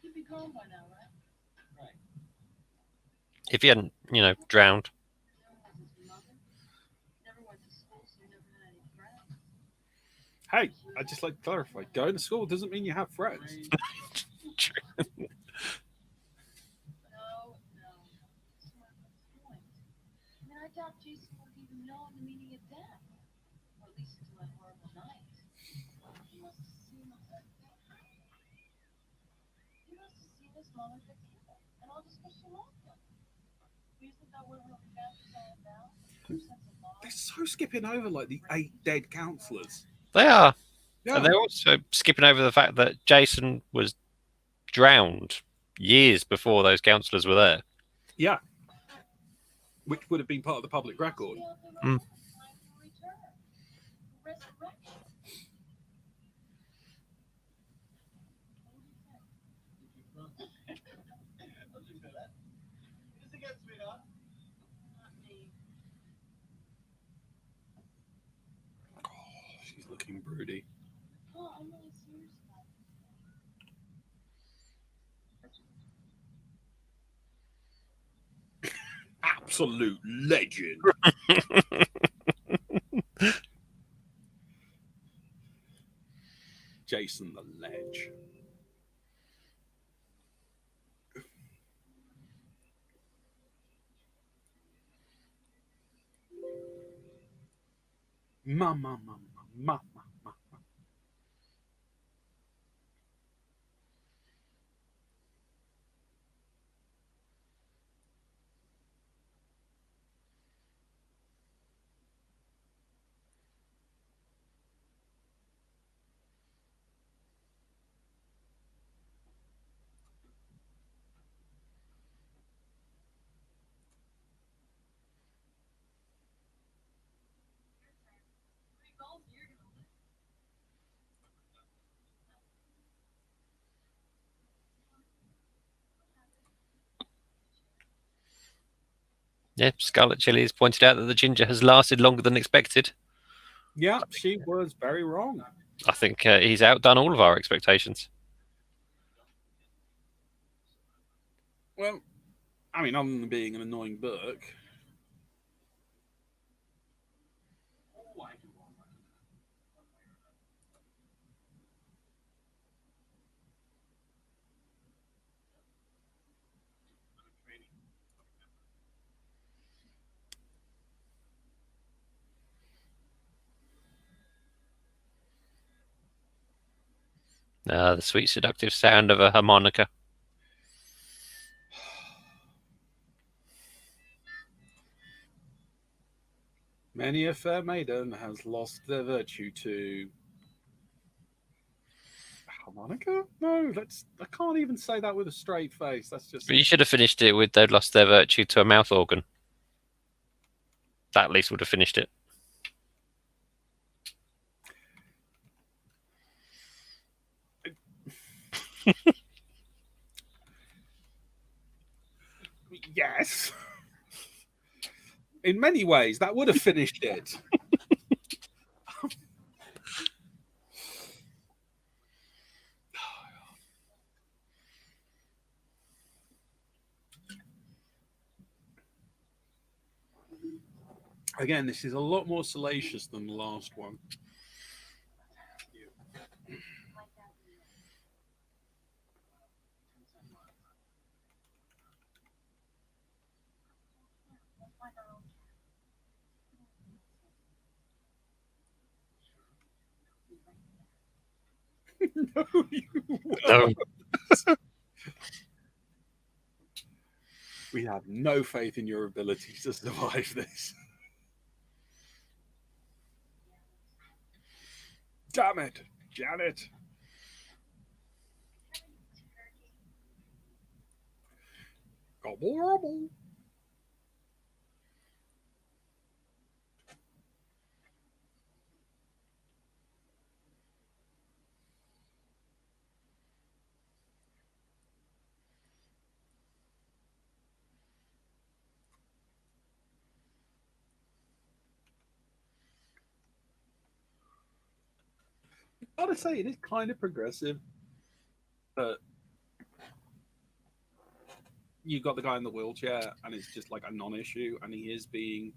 He'd be gone by now, right? Right. If he hadn't, drowned. Never was his mother. Never went to school, so he never had any friends. Hey, I'd just like to clarify. Going to school doesn't mean you have friends. True. No. That's not the point. I mean, I doubt Jason would have even known the meaning of death. Or at least until that horrible night. He must have seen this mother get killed. And all just because she loved him. Isn't that what revenge is all about? True sense of law? They're so skipping over like the 8 dead counselors. They are. Yeah. And they're also skipping over the fact that Jason was drowned years before those counsellors were there. Yeah. Which would have been part of the public record. Mm. Time for return. Resurrection. I'll just go that. This against me, huh? Not me. She's looking broody. Oh, I'm really serious about Absolute legend. Jason the Ledge. Ma, ma, ma, ma, ma, ma, ma. Yeah, Scarlet Chili has pointed out that the ginger has lasted longer than expected. Yeah, she was very wrong. I think he's outdone all of our expectations. Well, I mean, other than being an annoying book. Oh, I do all right. I'm training. The sweet seductive sound of a harmonica. Many a fair maiden has lost their virtue to harmonica. No, I can't even say that with a straight face. That's just But you should have finished it with they'd lost their virtue to a mouth organ. That at least would have finished it. yes. In many ways, that would have finished it. Again, this is a lot more salacious than the last one. No, you won't. No. We have no faith in your ability to survive this. Damn it, Janet. Gobble, gobble. I gotta say, it is kind of progressive. But you got the guy in the wheelchair, and it's just like a non-issue, and he is being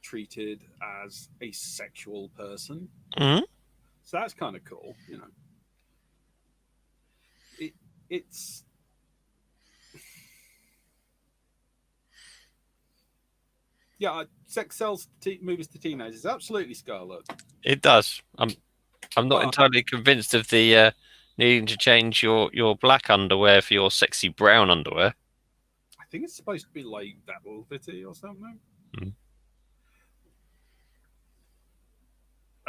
treated as a sexual person. Mhm. So that's kind of cool, you know. It's yeah, sex sells movies to teenagers. Absolutely, Scarlet. It does. I'm not Well, entirely convinced of the needing to change your black underwear for your sexy brown underwear. I think it's supposed to be like velvety or something. Mm.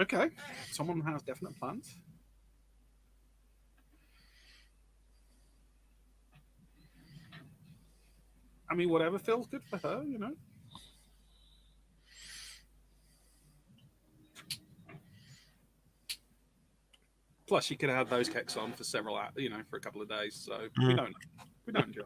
Okay, someone has definite plans. I mean, whatever feels good for her, you know. Plus, she could have had those cakes on for several, for a couple of days. So we don't enjoy.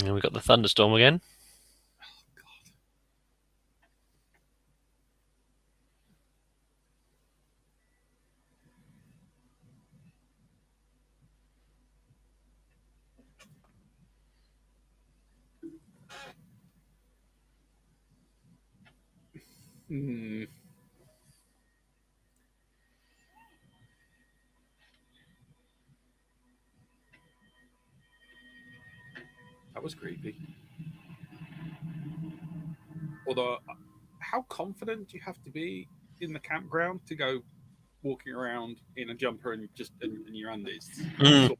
And we got the thunderstorm again. Hmm. That was creepy. Although, how confident do you have to be in the campground to go walking around in a jumper and just in your undies? Mm.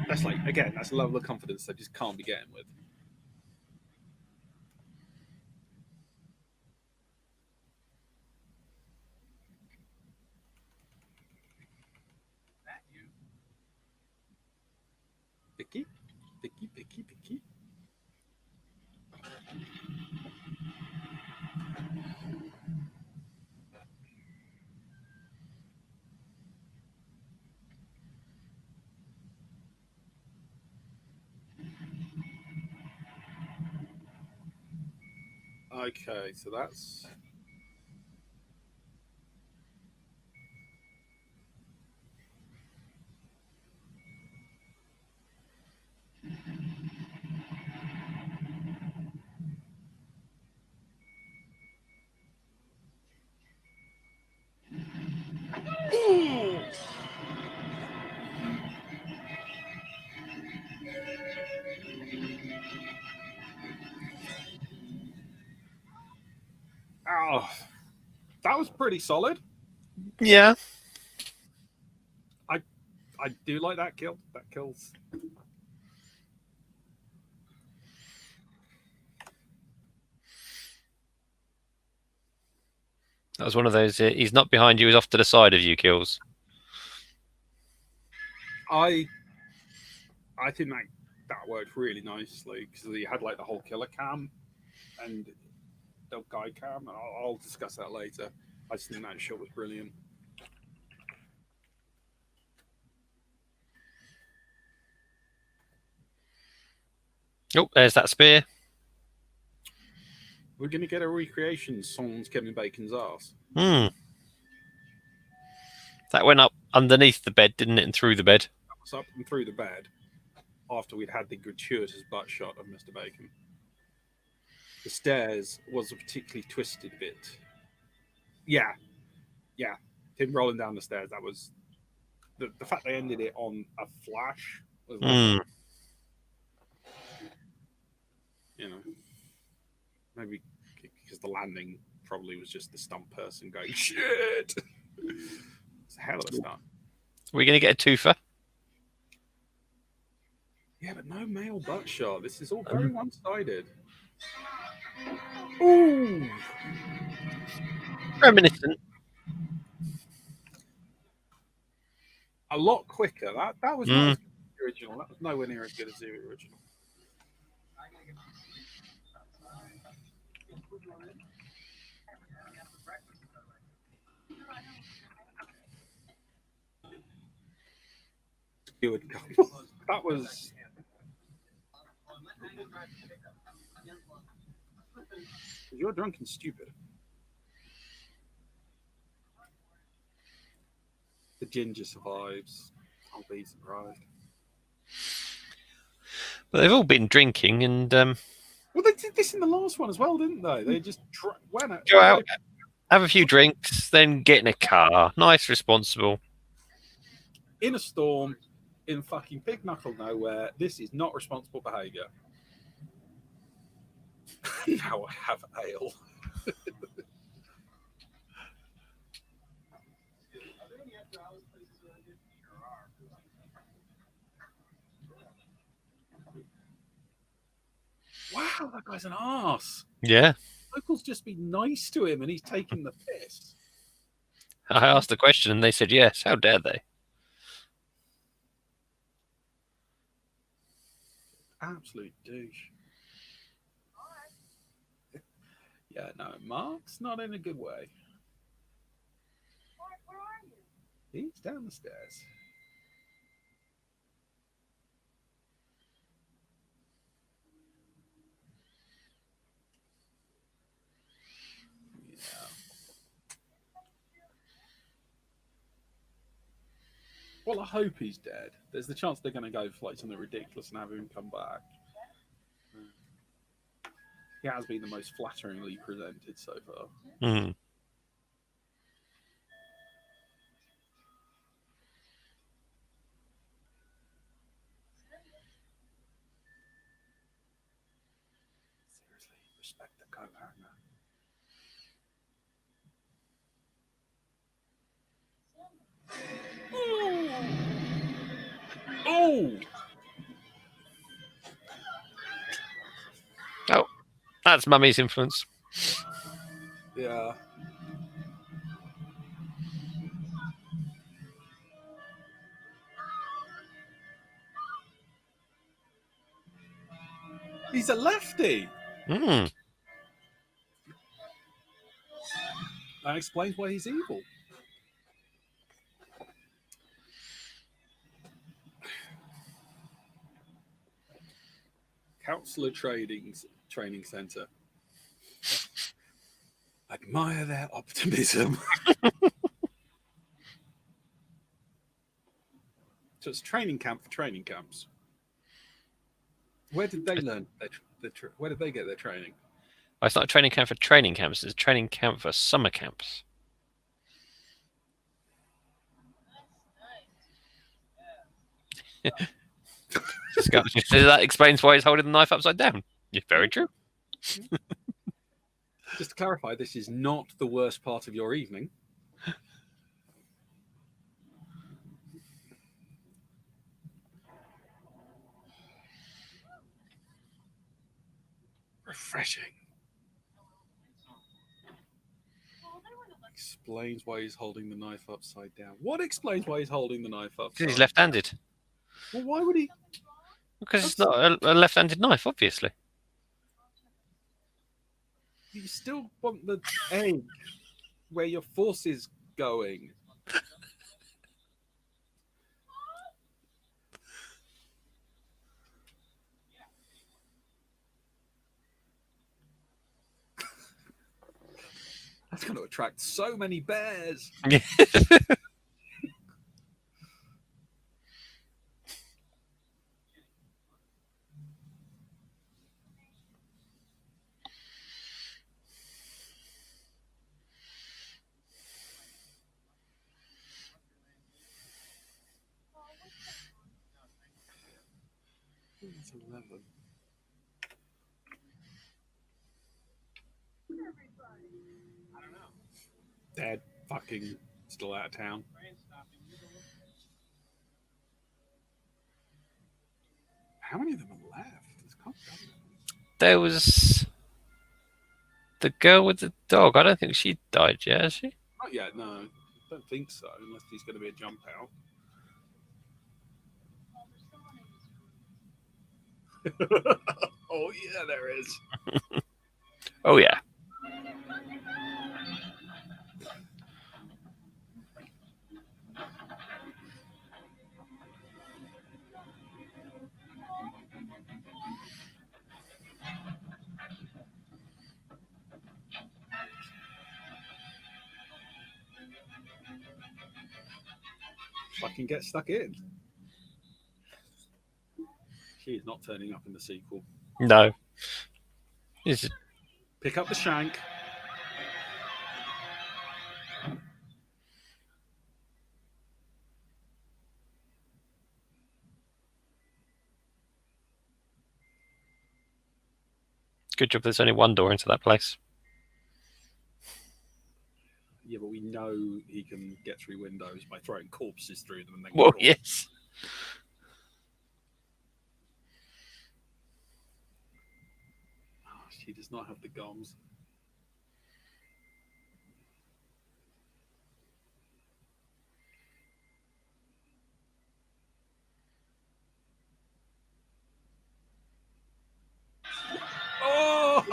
That's like, again, that's a level of confidence they just can't be getting with. That you. Vicky, Vicky, Vicky, Vicky. Okay, so that's oh, that was pretty solid. Yeah. I do like that kill. That kills. That was one of those. He's not behind you. He's off to the side of you. Kills. I think that worked really nicely because he had like the whole killer cam and the guy cam. I'll discuss that later. I just think that shot was brilliant. Oh, there's that spear. We're gonna get a recreation. Someone's Kevin Bacon's ass. Hmm. That went up underneath the bed, didn't it, and through the bed? That was up and through the bed after we'd had the gratuitous butt shot of Mr. Bacon. The stairs was a particularly twisted bit. Yeah. Him rolling down the stairs. That was the fact they ended it on a flash was like, maybe because the landing probably was just the stunt person going shit. It's a hell of a stunt. Are we going to get a twofer? Yeah, but no male butt shot. This is all very one-sided. Ooh, Reminiscent. a lot quicker. That was not as good as the original. That was nowhere near as good as the original. Skewered couple. That was. You're drunk and stupid. The ginger survives. I'll be surprised. Well, they've all been drinking and Well, they did this in the last one as well, didn't they? They just went out, go out, have a few drinks, then get in a car. Nice, responsible. in a storm, in fucking big knuckle nowhere. This is not responsible behaviour. Now I have ale. Are there any after-hours places around here? Sure are. Wow, that guy's an arse. Yeah. Locals just be nice to him, and he's taking the piss. I asked the question and they said yes. How dare they? Absolute douche. Yeah, no, Mark's not in a good way. Mark, where are you? He's down the stairs. Yeah. Well, I hope he's dead. There's the chance they're going to go for like something ridiculous and have him come back. He has been the most flatteringly presented so far. Hmm. Seriously, respect the co-partner. Oh! Oh, that's Mummy's influence. Yeah. He's a lefty. Hmm. That explains why he's evil. Counselor Training Center. Admire their optimism. So it's training camp for training camps. Where did they learn? Where did they get their training? Well, it's not a training camp for training camps. It's a training camp for summer camps. So that explains why he's holding the knife upside down. Yeah, very true. Just to clarify, this is not the worst part of your evening. Refreshing. Explains why he's holding the knife upside down. What explains why he's holding the knife upside Because he's left-handed. Well, why would he? Because it's not a left-handed knife, obviously. You still want the egg where your force is going. That's going to attract so many bears. It's 11. I don't know. Dead. Fucking still out of town. Train stopping. You go look. How many of them are left? It's can't be that many. There was the girl with the dog. I don't think she died yet, has she? Not yet, no. Don't think so, unless he's going to be a jump out. Oh, yeah, there is. Oh, yeah. Fucking get stuck in. She is not turning up in the sequel. No. Is it? Pick up the shank. Good job. There's only one door into that place. Yeah, but we know he can get through windows by throwing corpses through them and then. Well, yes. Oh, she does not have the gums. Oh,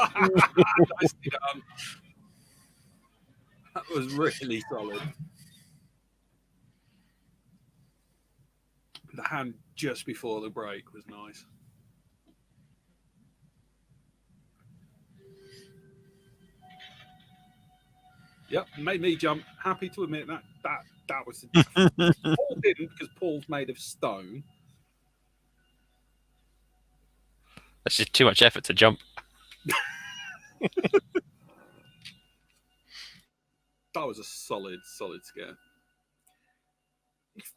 nicely done. That was really solid. The hand just before the break was nice. Yep, made me jump. Happy to admit that was Paul didn't, because Paul's made of stone. That's just too much effort to jump. That was a solid scare.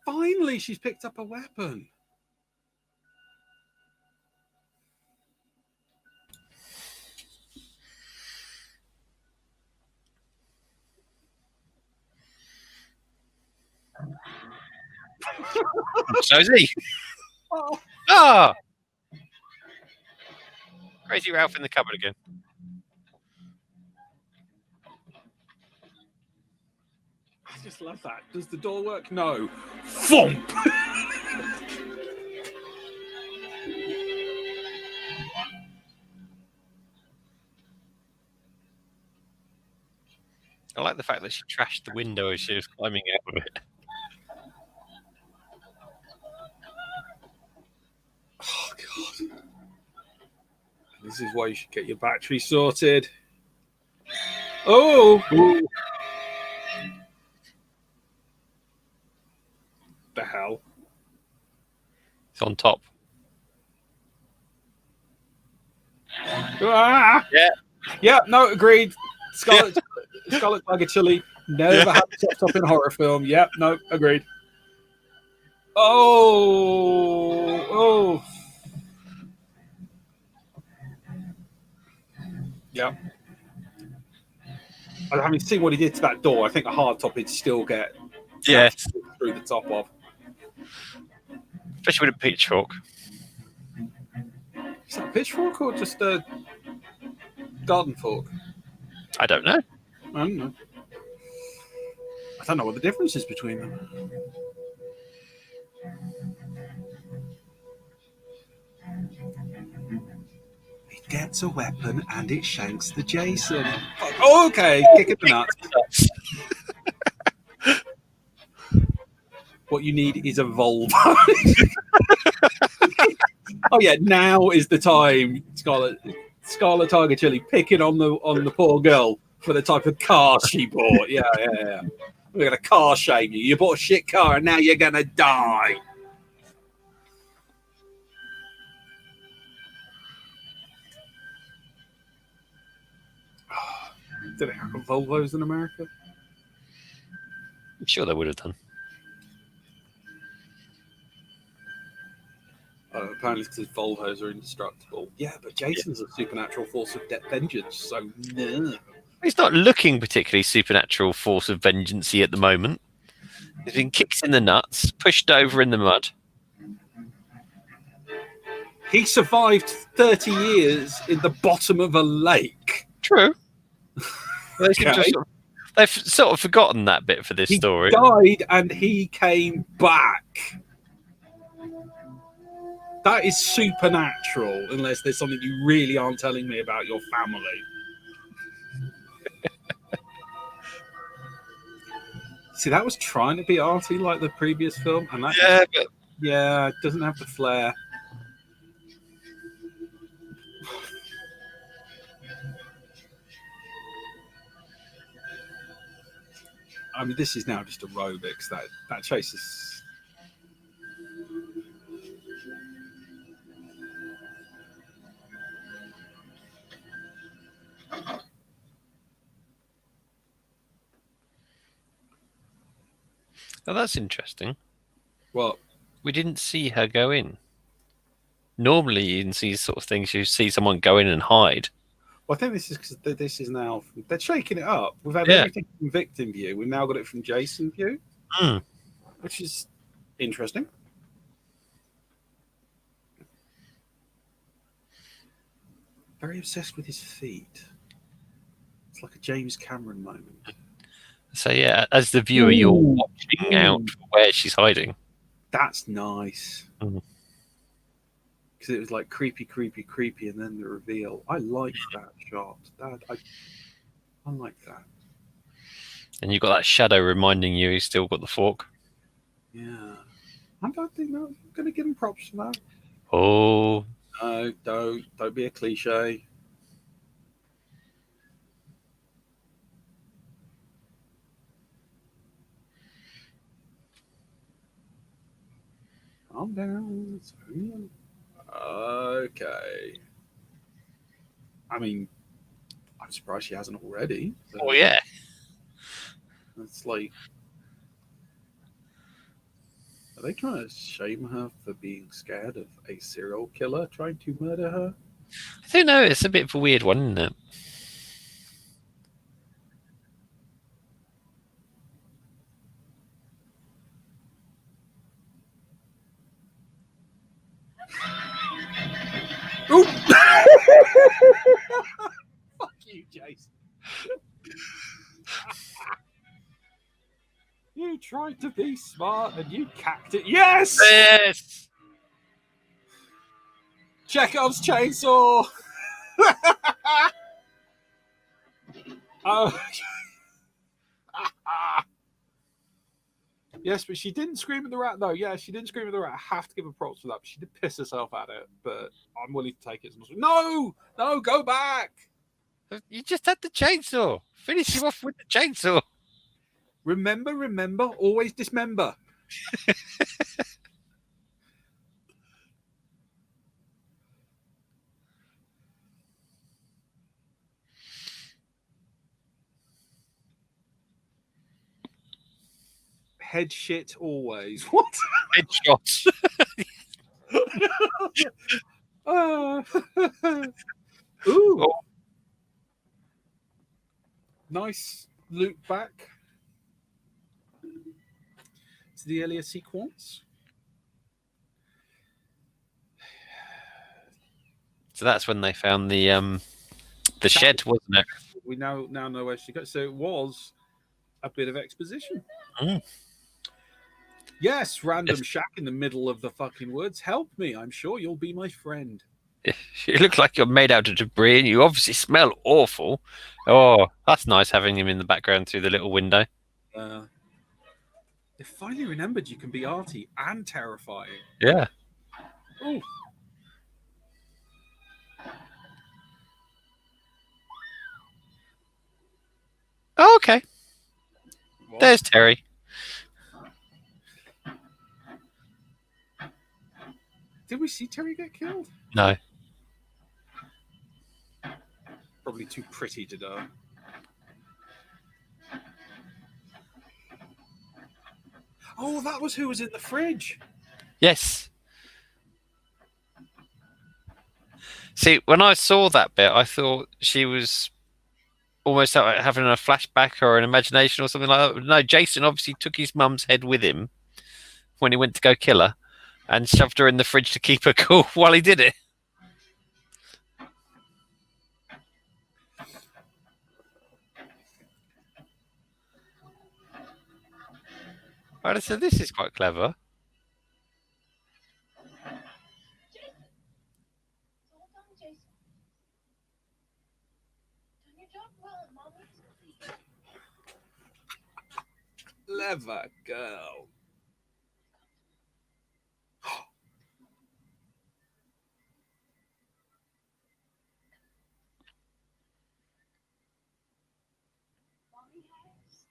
Finally, she's picked up a weapon. So's he. Oh. Ah! Crazy Ralph in the cupboard again. I just love that. Does the door work? No. Thump! I like the fact that she trashed the window as she was climbing out of it. Oh, God. This is why you should get your battery sorted. Oh! Ooh. The hell? It's on top. Ah! Yeah. Yeah, no, agreed. Scarlet Tiger Chili never had chopped up in a horror film. Yep, no, agreed. Oh. Yeah. Having seen what he did to that door, I think a hard top he'd still get Yes. through the top of. Especially with a pitchfork. Is that a pitchfork or just a garden fork? I don't know. I don't know. I don't know what the difference is between them. It gets a weapon and it shanks the Jason. Oh, okay, kick it the nuts. What you need is a Volvo. Oh yeah, now is the time, Scarlet Tiger Chili picking on the poor girl for the type of car she bought. Yeah. We're gonna car shame you. You bought a shit car and now you're gonna die. Do they have Volvos in America? I'm sure they would have done. Apparently, because Volvos are indestructible. Yeah, but Jason's a supernatural force of vengeance, so no. He's not looking particularly supernatural force of vengeance-y at the moment. He's been kicked in the nuts, pushed over in the mud. He survived 30 years in the bottom of a lake. True. They've sort of forgotten that bit for this story. He died and he came back. That is supernatural, unless there's something you really aren't telling me about your family. See, that was trying to be arty like the previous film, and that it doesn't have the flair. I mean, this is now just aerobics. That chase is. Oh, that's interesting. What? We didn't see her go in. Normally, in these sort of things, you see someone go in and hide. Well, I think this is because this is now they're shaking it up. We've had Yeah. everything from victim view. We've now got it from Jason view, Hmm. which is interesting. Very obsessed with his feet. It's like a James Cameron moment. So yeah, as the viewer, you're Ooh. watching out for where she's hiding. That's nice. Mm. Because it was like creepy, creepy, creepy, and then the reveal. I liked that shot. I like that. And you've got that shadow reminding you he's still got the fork. Yeah. I don't think I'm going to give him props for that. Oh, No, don't be a cliche. Calm down. It's only okay. I mean, I'm surprised she hasn't already. oh yeah. It's like, are they trying to shame her for being scared of a serial killer trying to murder her? I don't know. It's a bit of a weird one, isn't it? Ooh! Fuck you, Jason. You tried to be smart and you cacked it. Yes! Yes. Chekhov's chainsaw. Oh. Yes, but she didn't scream at the rat. No, yeah, she didn't scream at the rat. I have to give her props for that. But she did piss herself at it, but I'm willing to take it. No, go back. You just had the chainsaw. Finish him off with the chainsaw. Remember, always dismember. Head shit always. What? Headshots. Ooh. Oh. Nice loop back to the earlier sequence. So that's when they found the shed, wasn't it? We now know where she goes. So it was a bit of exposition. Mm. Yes, random Yes. shack in the middle of the fucking woods. Help me. I'm sure you'll be my friend. You look like you're made out of debris, and you obviously smell awful. Oh, that's nice having him in the background through the little window. They finally remembered you can be arty and terrifying. Yeah. Ooh. Oh, okay. What? There's Terry. Did we see Terry get killed? No. Probably too pretty to die. Oh, that was who was in the fridge. Yes. See, when I saw that bit, I thought she was almost like having a flashback or an imagination or something like that. No, Jason obviously took his mum's head with him when he went to go kill her and shoved her in the fridge to keep her cool while he did it. I said, this is quite clever. Jason! Hold on, Jason. Done your job well, Mommy. Clever girl. Mommy has.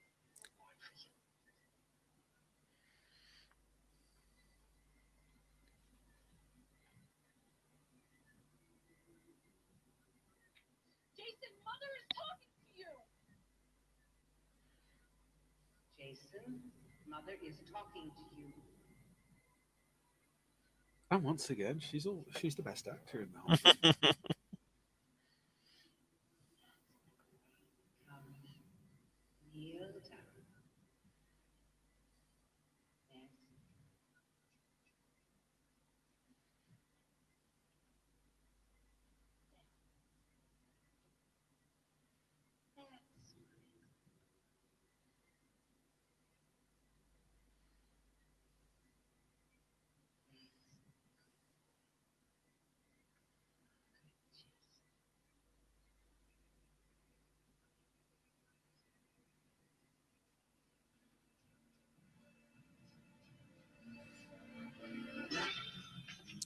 Jason, Mother is talking to you! Jason, Mother is talking to you. And once again, she's the best actor in the whole thing.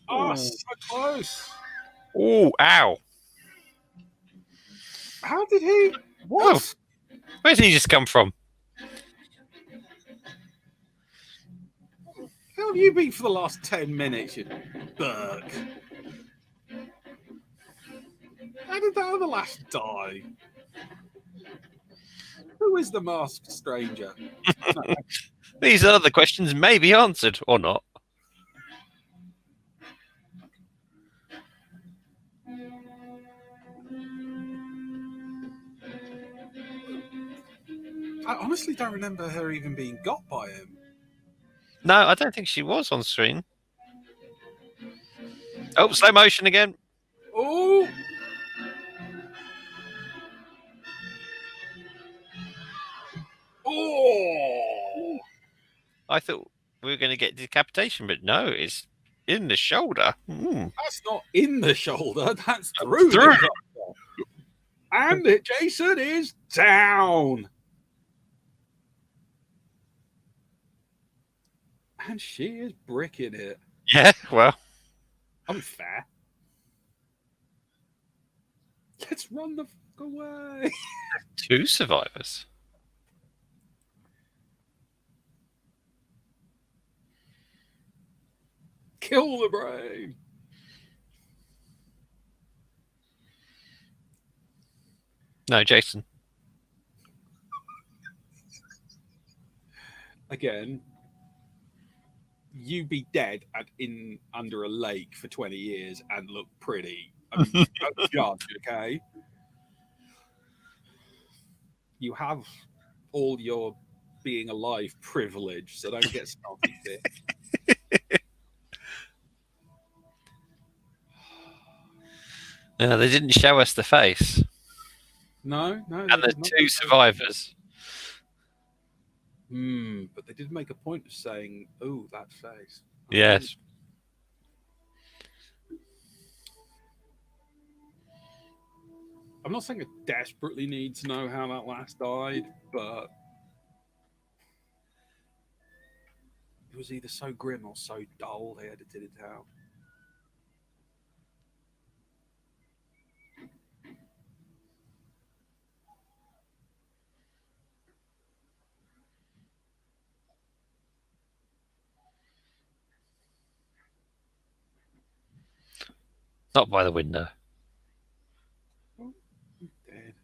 Oh, so close. Oh, ow. How did he? What? Oh. Where did he just come from? How have you been for the last 10 minutes, you Burke? How did that other lass die? Who is the masked stranger? These other questions may be answered or not. I honestly don't remember her even being got by him. No, I don't think she was on screen. Oh, slow motion again. Oh! Oh! I thought we were going to get decapitation, but no, it's in the shoulder. That's not in the shoulder, that's through Through. the shoulder. And Jason is down. And she is bricking it. Yeah, well, Unfair. Let's run the fuck away. 2 survivors. Kill the brain. No, Jason. Again, you be dead in under a lake for 20 years and look pretty. I mean, don't judge, okay? You have all your being alive privilege, so don't get started there. They didn't show us the face. No. And they the did not. 2 survivors. But they did make a point of saying, "Oh, that face." Yes. I'm not saying I desperately need to know how that last died, but it was either so grim or so dull they edited it out. Not by the window. Dead.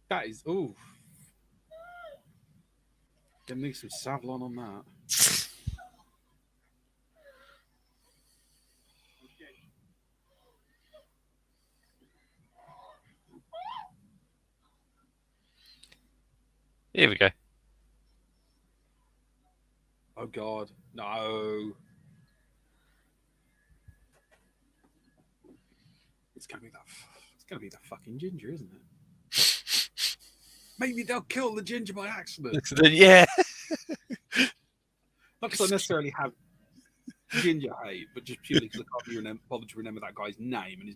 That is oof. Gonna need some Savlon on that. Here we go. Oh God, no! It's gonna be that. It's gonna be the fucking ginger, isn't it? Maybe they'll kill the ginger by accident. Yeah. Not because I necessarily have ginger hate, but just purely because I can't bother to remember that guy's name, and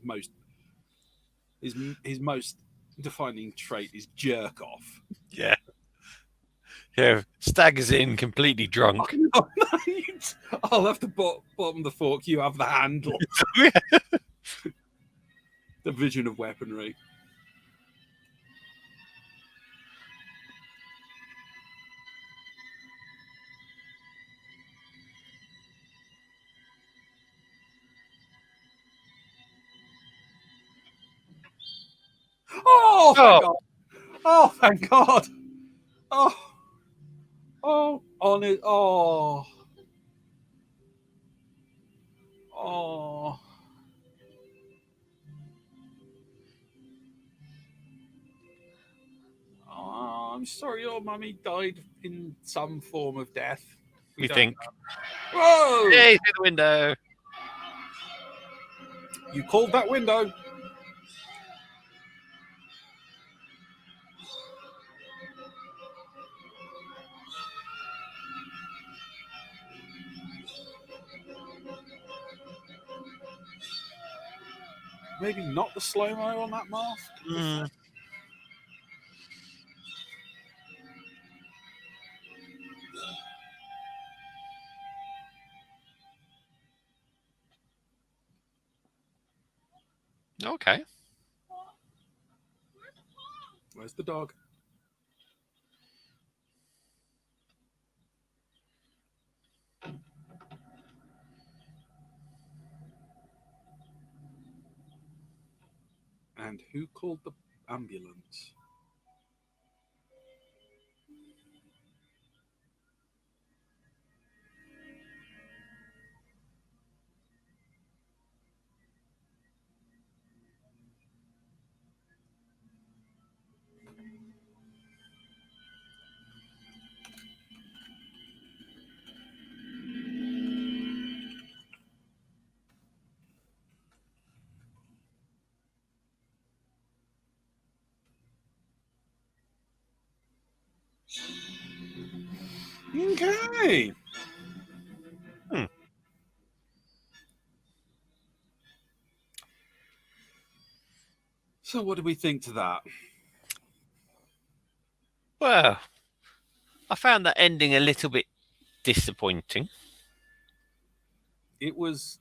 his most defining trait is jerk off. Yeah. Yeah. Staggers in completely drunk. Oh, no, I'll have the bottom of the fork. You have the handle. The vision of weaponry. Oh, thank God. Oh, thank God. On it. Oh. Oh, I'm sorry your mummy died in some form of death. We don't think. know. Whoa! Yay, through the window. You called that window. Maybe not the slow-mo on that mask. Okay. Where's the dog? And who called the ambulance? Okay. Hmm. So, what do we think to that? Well, I found that ending a little bit disappointing. It was.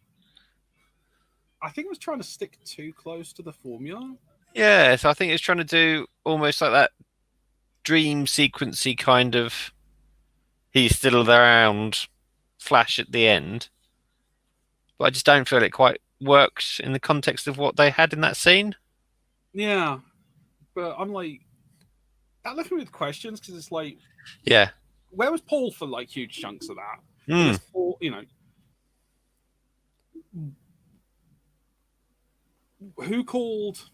I think it was trying to stick too close to the formula. Yeah, so I think it's trying to do almost like that dream sequency kind of he's still around flash at the end. But I just don't feel it quite works in the context of what they had in that scene. Yeah, but I'm like, that left me with questions because it's like, Yeah. where was Paul for like huge chunks of that? Mm. Unless Paul, who called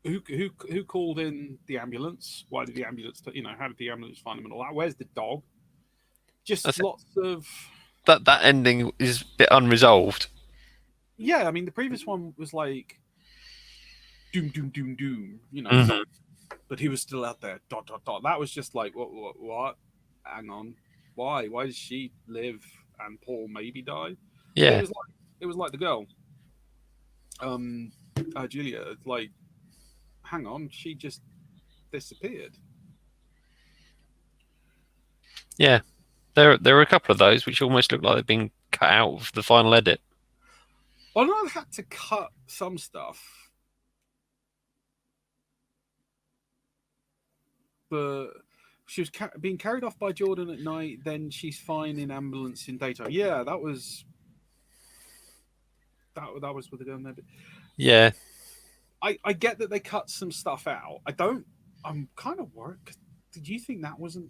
who called in the ambulance? Why did the ambulance? How did the ambulance find him and all that? Where's the dog? Just That's it. lots of That ending is a bit unresolved. yeah. I mean, the previous one was like doom, doom, doom, doom. Mhm. But he was still out there. Dot dot dot. That was just like what? Hang on. Why? Why does she live and Paul maybe die? But Yeah. it was like the girl, Julia. It's like, hang on, she just disappeared. Yeah. There were a couple of those which almost look like they've been cut out of the final edit. Well, I had to cut some stuff, but she was being carried off by Jordan at night. Then she's fine in ambulance in daytime. Yeah, that was with the girl in there. Yeah. I get that they cut some stuff out. I'm kind of worried. Did you think that wasn't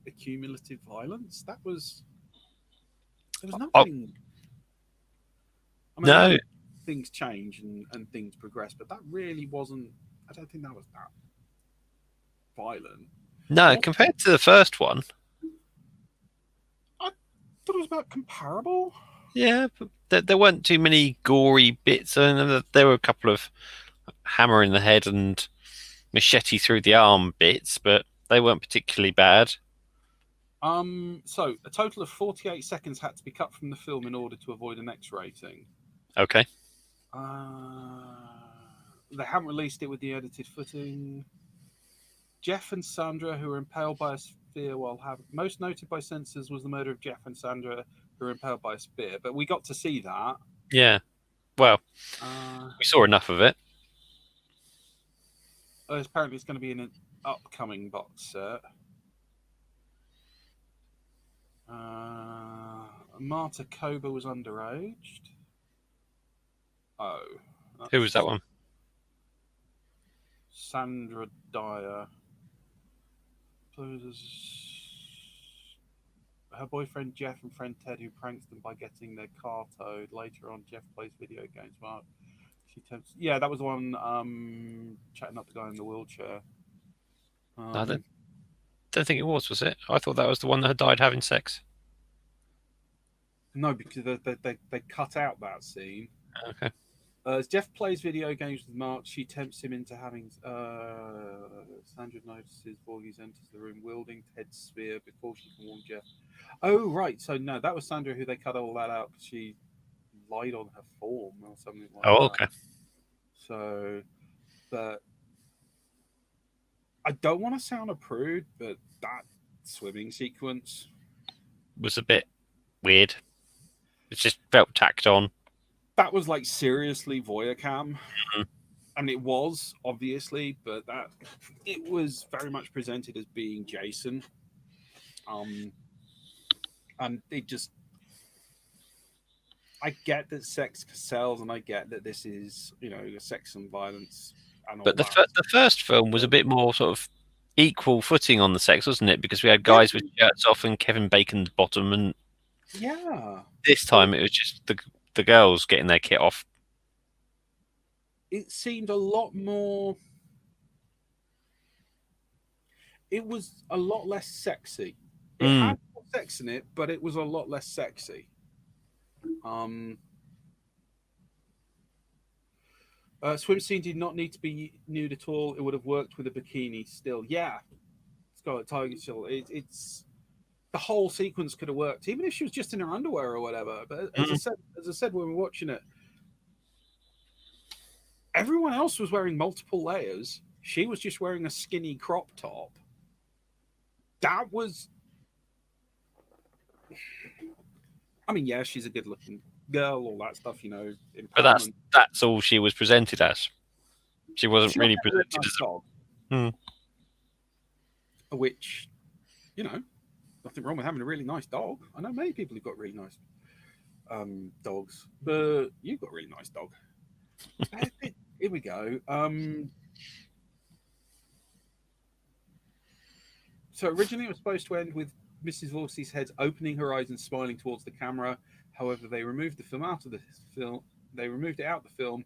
accumulative violence? There was Oh, nothing. I mean, I no. know things change and things progress, but that really wasn't. I don't think that was that violent. No, compared to the first one. I thought it was about comparable. Yeah, but there weren't too many gory bits. And there were a couple of hammer in the head and machete through the arm bits, but they weren't particularly bad. So a total of 48 seconds had to be cut from the film in order to avoid an X rating. Okay. They haven't released it with the edited footing. Jeff and Sandra, who were impaled by a spear while having... Most noted by censors was the murder of Jeff and Sandra, who were impaled by a spear. But we got to see that. Yeah. Well, we saw enough of it. Apparently it's going to be in an upcoming box set. Marta Koba was underaged. Oh. Who was that one? Sandra Dyer. Her boyfriend Jeff and friend Ted, who pranks them by getting their car towed. Later on, Jeff plays video games. Well, she tempts. Yeah, that was the one chatting up the guy in the wheelchair. I don't think it was it? I thought that was the one that had died having sex. No, because they cut out that scene. Okay. As Jeff plays video games with Mark, she tempts him into having. Sandra notices Voorhees enters the room wielding Ted's spear before she can warn Jeff. Oh, right. So, no, that was Sandra who they cut all that out because she lied on her form or something like that. Oh, okay. So, but I don't want to sound a prude, but that swimming sequence was a bit weird. It just felt tacked on. that was like seriously voyeur cam. Mhm. I mean, it was obviously, but that it was very much presented as being Jason. And it just, I get that sex sells, and I get that this is, sex and violence and all But that. the first film was a But bit more sort of equal footing on the sex, wasn't it? Because we had yeah, guys with shirts off and Kevin Bacon's bottom, and yeah, this but time it was just the girls getting their kit off. it seemed a lot more. It was a lot less sexy. It Mm. had more sex in it, but it was a lot less sexy. Um, Swimsuit did not need to be nude at all. It would have worked with a bikini still. Yeah, Scarlet Tiger still. It's the whole sequence could have worked, even if she was just in her underwear or whatever. But Mm. as I said when we were watching it, everyone else was wearing multiple layers. She was just wearing a skinny crop top. That was, I mean, yeah, she's a good-looking girl, all that stuff, But empowerment. that's all she was presented as. She wasn't She also really had a really presented nice as dog, Hmm. which, you know, nothing wrong with having a really nice dog. I know many people who've got really nice dogs, but you've got a really nice dog. Here we go. So originally it was supposed to end with Mrs. Vorse's head opening her eyes and smiling towards the camera. However, they removed the film out of the film. They removed it out of the film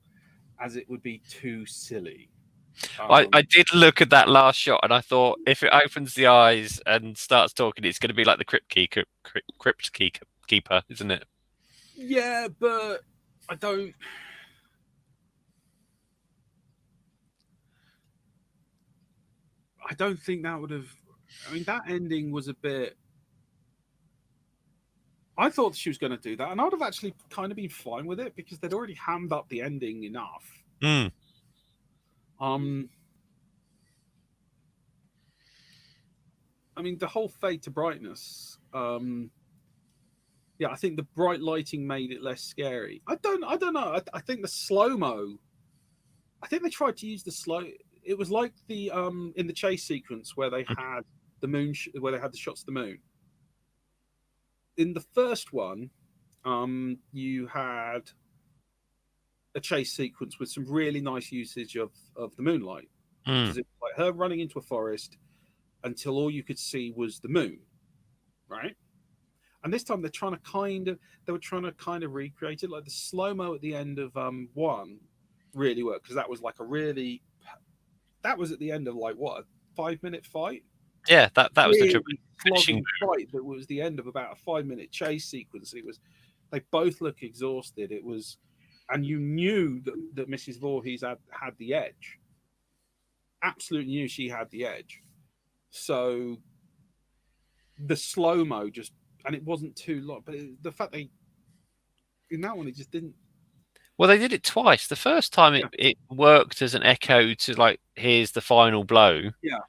as it would be too silly. I did look at that last shot and I thought if it opens the eyes and starts talking, it's going to be like the crypt keeper, isn't it? Yeah, but I don't. I don't think that would have. I mean, that ending was a bit. I thought she was going to do that, and I'd have actually kind of been fine with it because they'd already hammed up the ending enough. Mm. I mean, the whole fade to brightness. Yeah, I think the bright lighting made it less scary. I don't know. I think the slow mo. I think they tried to use the slow. It was like the in the chase sequence where they had the moon, where they had the shots of the moon. In the first one, you had a chase sequence with some really nice usage of the moonlight because Mm. it was like her running into a forest until all you could see was the moon, right? And this time they were trying to kind of recreate it, like the slow mo at the end of one really worked because that was like that was at the end of like what, a 5 minute fight. Yeah, that was the Really finishing. flogging fight that was the end of about a 5 minute chase sequence. It was, they both look exhausted. It was, and you knew that Mrs. Voorhees had the edge. Absolutely knew she had the edge. So the slow mo just, and it wasn't too long, but the fact they in that one it just didn't. Well, they did it twice. The first time it worked as an echo to like, here's the final blow. Yeah.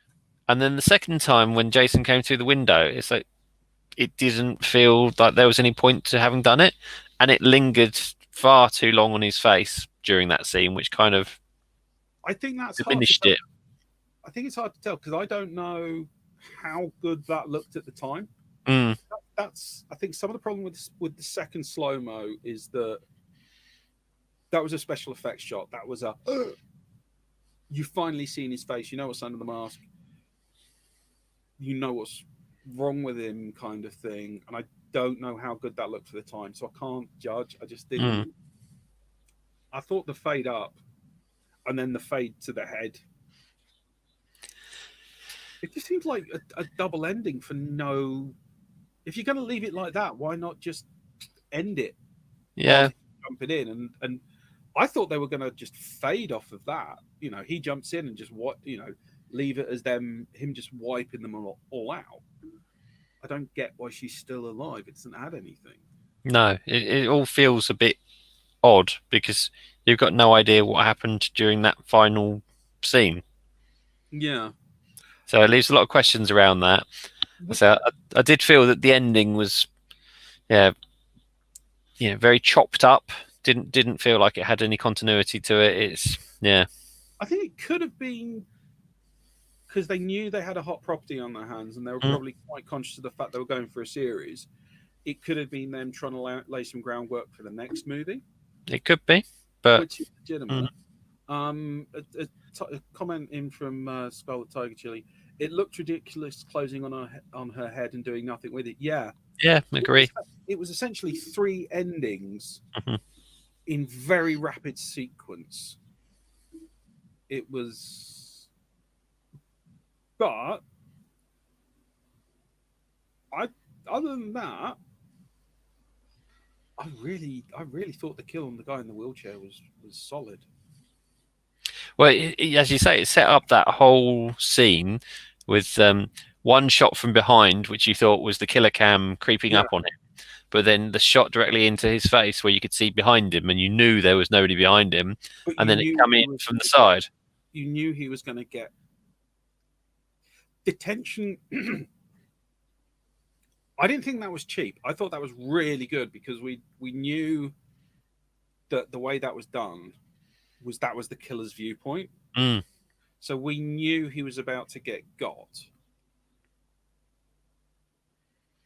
And then the second time when Jason came through the window, it's like it didn't feel like there was any point to having done it. And it lingered far too long on his face during that scene, which kind of I think that's hard to diminished tell. it. I think it's hard to tell because I don't know how good that looked at the time. Mm. That's, I think some of the problem with the second slow mo is that was a special effects shot. That was a you finally seen his face. You know what's under the mask. You know what's wrong with him, kind of thing. And I don't know how good that looked for the time, so I can't judge. I just didn't. Mm. I thought the fade up and then the fade to the head. It just seems like a double ending for no. If you're going to leave it like that, why not just end it? Yeah. Jumping in and I thought they were going to just fade off of that. He jumps in and just leave it as him just wiping them all out. I don't get why she's still alive. It doesn't add anything. No, it all feels a bit odd because you've got no idea what happened during that final scene. Yeah. So it leaves a lot of questions around that. So I did feel that the ending was, very chopped up. Didn't feel like it had any continuity to it. It's I think it could have been because they knew they had a hot property on their hands, and they were Mm. probably quite conscious of the fact they were going for a series. It could have been them trying to lay some groundwork for the next movie, it could be, but which is legitimate. A comment in from Scarlet Tiger Chili. It looked ridiculous closing on her head and doing nothing with it. Yeah, yeah, agree. It was essentially 3 endings Mhm. in very rapid sequence. It was, but other than that, I really thought the kill on the guy in the wheelchair was solid. Well, as you say, it set up that whole scene with one shot from behind, which you thought was the killer cam creeping Yeah. up on him, but then the shot directly into his face, where you could see behind him, and you knew there was nobody behind him, But and you then it knew come he in was from the gonna side. You knew he was going to get the tension. I didn't think that was cheap. I thought that was really good because we knew that the way that was done was the killer's viewpoint. Mm. So we knew he was about to get got.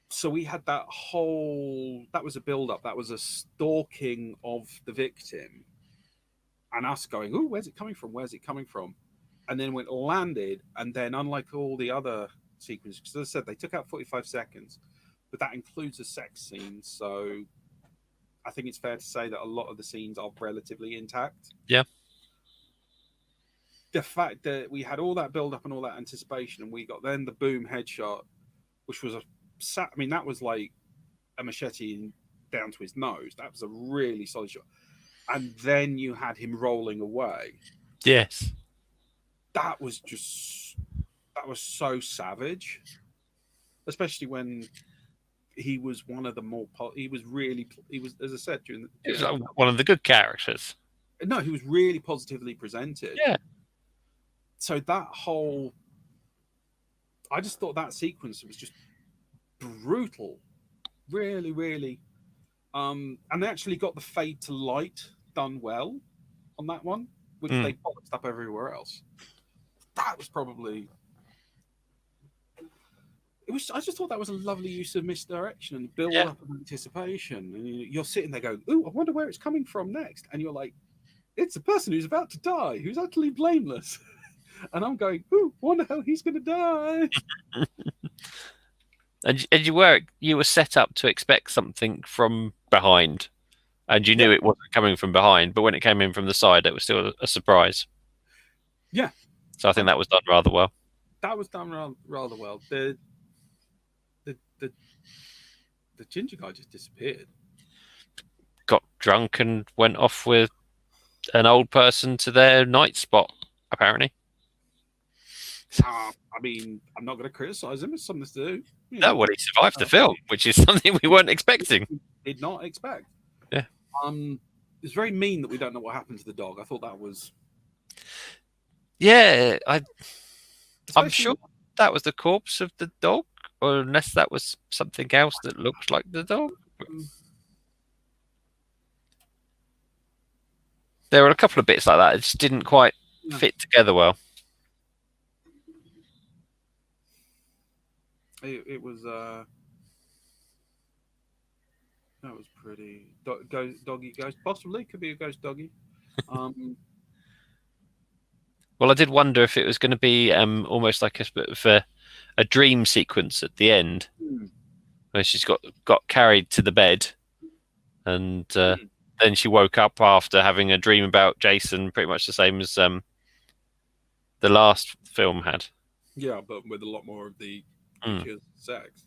So we had that was a build up. That was a stalking of the victim and us going, "Oh, where's it coming from? Where's it coming from?" And then when it landed, and then unlike all the other sequences, because as I said, they took out 45 seconds, but that includes a sex scene. So I think it's fair to say that a lot of the scenes are relatively intact. Yeah. The fact that we had all that build up and all that anticipation, and we got then the boom headshot, which was that was like a machete down to his nose. That was a really solid shot. And then you had him rolling away. Yes. That was so savage, especially when he was one of the more. He was, as I said, He was like one of the good characters. No, he was really positively presented. Yeah. So that whole, I just thought that sequence was just brutal, really, really. And they actually got the fade to light done well on that one, which they polished up everywhere else. That was probably. I just thought that was a lovely use of misdirection and build up of anticipation. And you're sitting there going, "Ooh, I wonder where it's coming from next." And you're like, "It's a person who's about to die, who's utterly blameless." And I'm going, "Ooh, I wonder how he's going to die." And you were set up to expect something from behind, and you knew it wasn't coming from behind. But when it came in from the side, it was still a surprise. Yeah. So I think that was done rather well. That was done rather well. The ginger guy just disappeared. Got drunk and went off with an old person to their night spot, apparently. I mean, I'm not going to criticize him. It's something to do. No, well, he survived the film, which is something we weren't expecting. Did not expect. Yeah. It's very mean that we don't know what happened to the dog. I thought that was. Yeah, I'm sure that was the corpse of the dog, or unless that was something else that looked like the dog. There were a couple of bits like that. It just didn't quite fit together well. It was. That was pretty. Doggy ghost. Possibly could be a ghost doggy. Well, I did wonder if it was going to be almost like a dream sequence at the end, where she's got carried to the bed, and then she woke up after having a dream about Jason, pretty much the same as the last film had. Yeah, but with a lot more of the sex.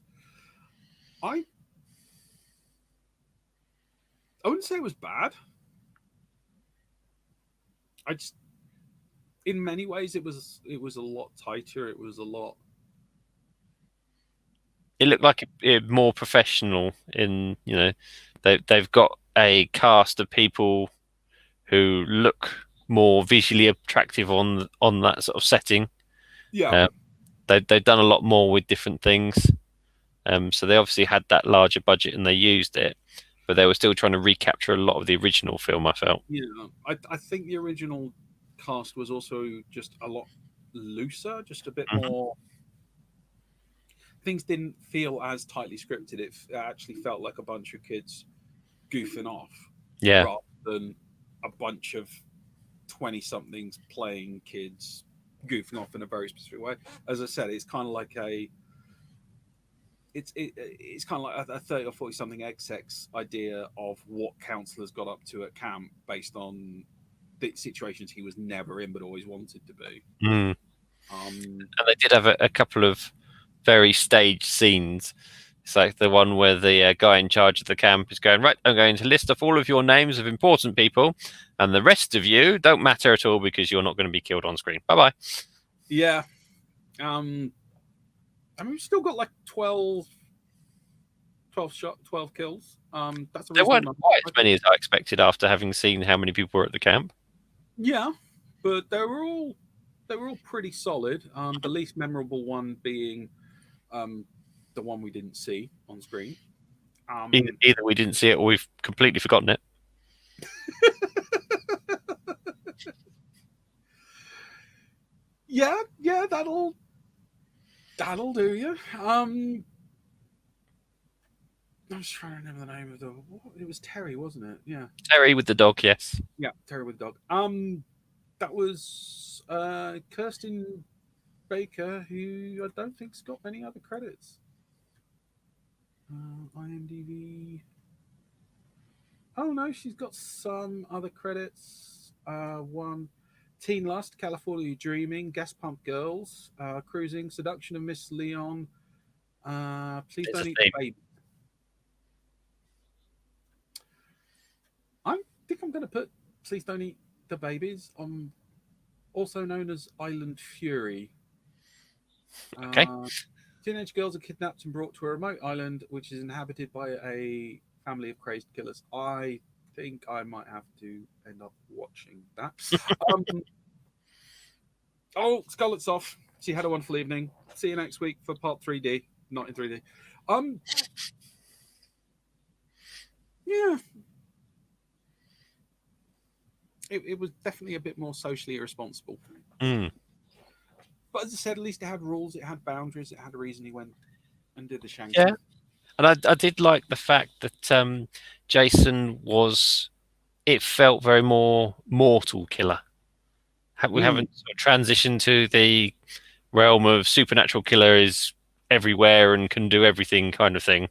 I wouldn't say it was bad. In many ways, it was a lot tighter. It was a lot. It looked like it more professional. They've got a cast of people who look more visually attractive on that sort of setting. Yeah, they've done a lot more with different things. So they obviously had that larger budget and they used it. but they were still trying to recapture a lot of the original film, I felt. Yeah, I think the original cast was also just a lot looser, just a bit Mhm. more. Things didn't feel as tightly scripted. It actually felt like a bunch of kids goofing off Yeah. rather than a bunch of 20 somethings playing kids goofing off in a very specific way. As I said, it's kind of like it's kind of like a 30 or 40 something XX idea of what counselors got up to at camp based on the situations he was never in but always wanted to be. Mm. Um, And they did have a couple of very staged scenes. It's like the one where the guy in charge of the camp is going, right, I'm going to list off all of your names of important people, and the rest of you don't matter at all because you're not going to be killed on screen. Bye bye. yeah. I mean, we've still got like 12 kills. That's a There reasonable weren't number. quite as many as I expected after having seen how many people were at the camp. Yeah, but they were all pretty solid. The least memorable one being the one we didn't see on screen. Either we didn't see it or we've completely forgotten it. Yeah, that'll do you. I was trying to remember the name of the. It was Terry, wasn't it? Yeah, Terry with the dog, yes. yeah, Terry with the dog. That was Kirsten Baker, who I don't think's got many other credits. IMDb. Oh no, she's got some other credits. One, Teen Lust, California Dreaming, Gas Pump Girls, Cruising, Seduction of Miss Leon. Please It's a Don't Eat theme. the Baby. I think I'm going to put Please Don't Eat the Babies on, also known as Island Fury. Okay. Teenage girls are kidnapped and brought to a remote island which is inhabited by a family of crazed killers. I think I might have to end up watching that. Scarlett's off. She had a wonderful evening. See you next week for part 3D, not in 3D. Yeah. It was definitely a bit more socially irresponsible. Mm. But as I said, at least it had rules, it had boundaries, it had a reason he went and did the shanking. Yeah. And I did like the fact that Jason was, it felt very more mortal killer. We haven't sort of transitioned to the realm of supernatural killer is everywhere and can do everything kind of thing.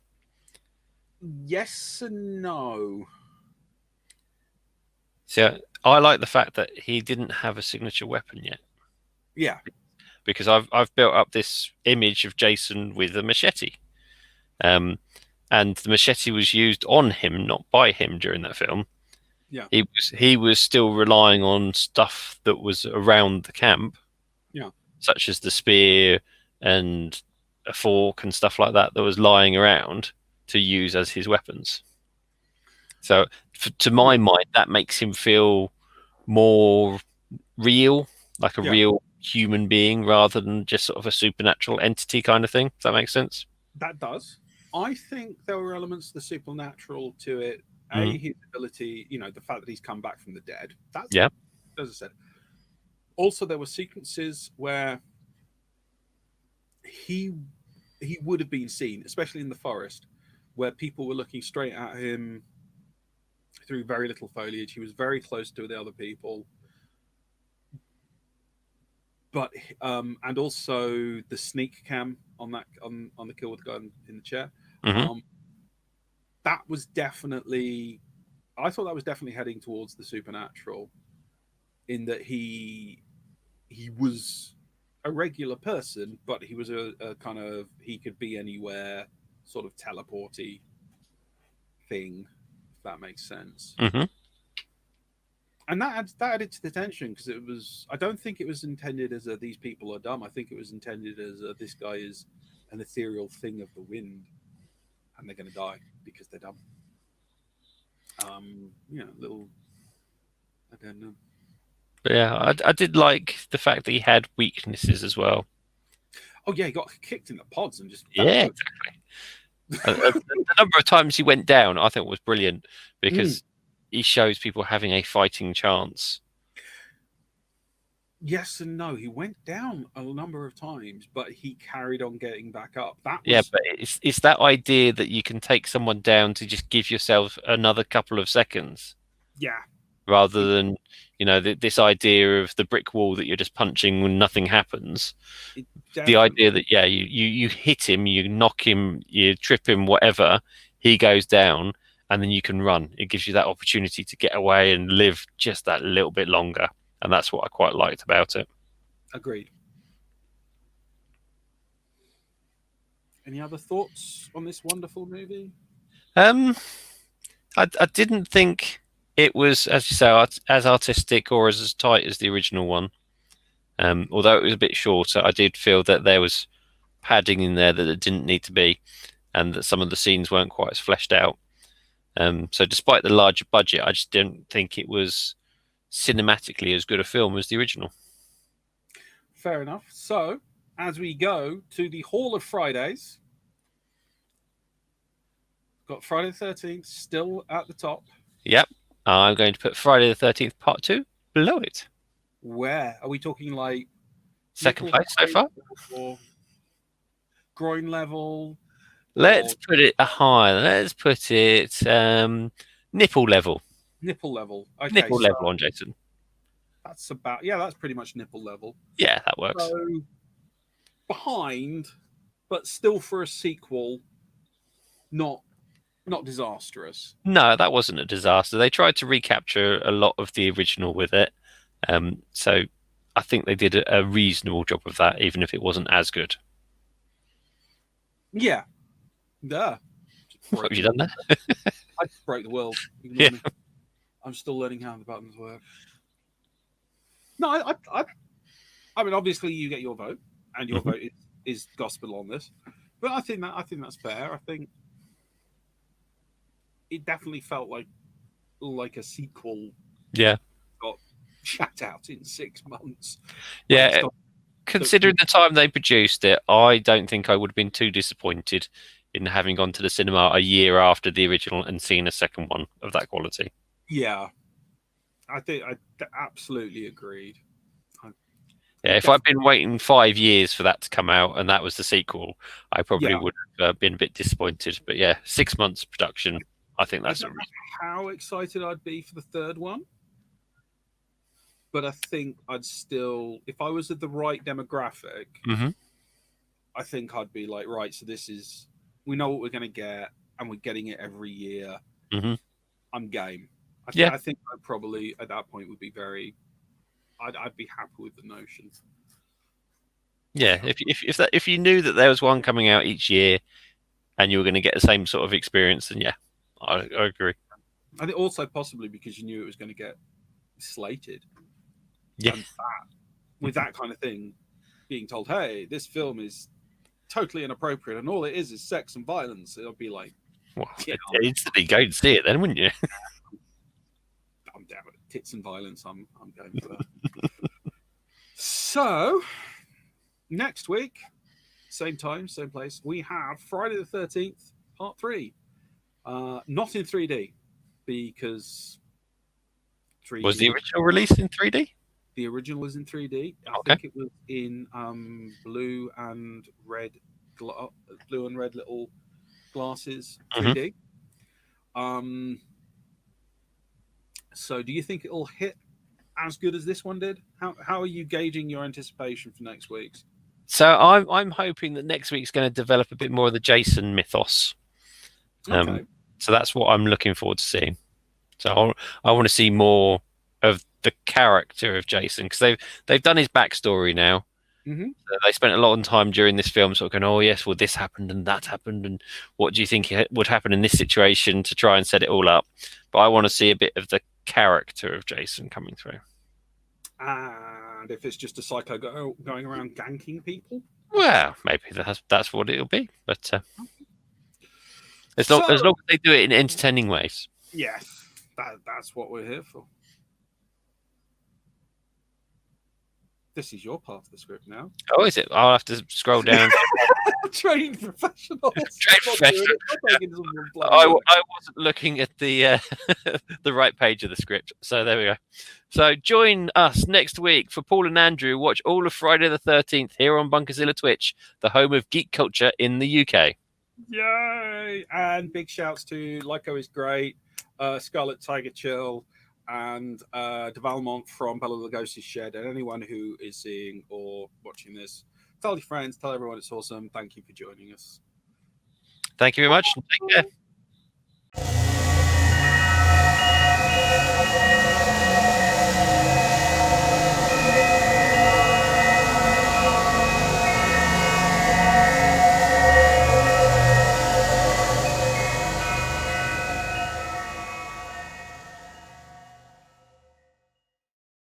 Yes and no. So I like the fact that he didn't have a signature weapon yet. Yeah. Because I've built up this image of Jason with a machete. And the machete was used on him, not by him during that film. Yeah. He was still relying on stuff that was around the camp. Yeah. Such as the spear and a fork and stuff like that was lying around to use as his weapons. So to my mind, that makes him feel more real, like a real human being rather than just sort of a supernatural entity kind of thing. Does that make sense? That does. I think there were elements of the supernatural to it. His ability, the fact that he's come back from the dead. That's, as I said. Also, there were sequences where he would have been seen, especially in the forest, where people were looking straight at him through very little foliage. He was very close to the other people. But and also the sneak cam on the kill with the guy in the chair. That was definitely, I thought that was definitely heading towards the supernatural, in that he was a regular person, but he was a kind of, he could be anywhere sort of teleporty thing, if that makes sense. And that added to the tension, because it was, I don't think it was intended as a these people are dumb. I think it was intended as a, this guy is an ethereal thing of the wind and they're going to die because they're dumb. Little, I don't know. But yeah, I did like the fact that he had weaknesses as well. Oh yeah, he got kicked in the pods and just exactly. The number of times he went down, I think, was brilliant because he shows people having a fighting chance. Yes and no. He went down a number of times, but he carried on getting back up. That Yeah, was but it's that idea that you can take someone down to just give yourself another couple of seconds, yeah, rather than this idea of the brick wall that you're just punching when nothing happens. it The definitely. idea that you hit him, you knock him, you trip him, whatever, he goes down, and then you can run. It gives you that opportunity to get away and live just that little bit longer, and that's what I quite liked about it. Agreed. Any other thoughts on this wonderful movie? Um, I didn't think it was, as you say, as artistic or as tight as the original one. Although it was a bit shorter, I did feel that there was padding in there that it didn't need to be, and that some of the scenes weren't quite as fleshed out. So despite the larger budget, I just didn't think it was cinematically as good a film as the original. Fair enough. So, as we go to the Hall of Fridays, got Friday the 13th still at the top. Yep, I'm going to put Friday the 13th Part 2 below it. Where? Are we talking like Second nipple place so height far. or groin level? Let's Or put it a high. Let's put it nipple level. nipple level. Okay, Nipple so level on Jason. that's about, yeah, that's pretty much nipple level. Yeah, that works. So behind, but still for a sequel, not disastrous. No, that wasn't a disaster. They tried to recapture a lot of the original with it. So I think they did a reasonable job of that, even if it wasn't as good. Yeah. Yeah. What have you done there? I just broke the world. Ignore Yeah. me. I'm still learning how the buttons work. No, I mean, obviously, you get your vote, and your vote is gospel on this. But I think that's fair. I think it definitely felt like a sequel Yeah. got shat out in 6 months. Yeah. based on- Considering the time they produced it, I don't think I would have been too disappointed in having gone to the cinema a year after the original and seen a second one of that quality. Yeah, I think I absolutely agreed. Yeah, if I'd been waiting 5 years for that to come out and that was the sequel, I probably Yeah. would have been a bit disappointed. But yeah, 6 months production, I think I that's don't know how excited I'd be for the third one, but I think I'd still, if I was at the right demographic, Mhm. I think I'd be like, right, so this is, we know what we're going to get, and we're getting it every year. Mhm. I'm game. Yeah. I think I probably at that point would be very, I'd be happy with the notion. Yeah, if you knew that there was one coming out each year and you were going to get the same sort of experience, then yeah, I agree. I think also possibly because you knew it was going to get slated. Yeah. And with that kind of thing, being told, hey, this film is totally inappropriate and all it is sex and violence, it'll be like, Well, yeah, instantly go and see it then, wouldn't you? I'm down with it. Tits and violence, I'm going for that. So, next week, same time, same place, we have Friday the 13th, Part 3. Not in 3D, because 3D... Was the original released in 3D? The original was in 3D. I Okay. think it was in blue and red little glasses, 3D. So do you think it'll hit as good as this one did? How are you gauging your anticipation for next week's? So I'm hoping that next week's going to develop a bit more of the Jason mythos. Okay. So that's what I'm looking forward to seeing. So I want to see more of the character of Jason, because they've done his backstory now. Mm-hmm. So they spent a lot of time during this film sort of going, oh yes, well this happened and that happened, and what do you think would happen in this situation, to try and set it all up. But I want to see a bit of the character of Jason coming through. And if it's just a psycho going around ganking people? Well, maybe that's what it'll be. But as long as they do it in entertaining ways. Yes, that's what we're here for. This is your part of the script now. Oh, is it? I'll have to scroll down. trained professionals. Trained Not professional. doing it, not taking this on bloody I work. wasn't looking at the the right page of the script, so there we go. So join us next week for Paul and Andrew. Watch all of Friday the 13th here on Bunkerzilla Twitch, the home of geek culture in the UK. Yay! And big shouts to Lyco is great, Scarlet Tiger Chill, and De Valmont from Bella Lugosi's Shed, and anyone who is seeing or watching this. Tell your friends, tell everyone it's awesome. Thank you for joining us. Thank you very much, and take care.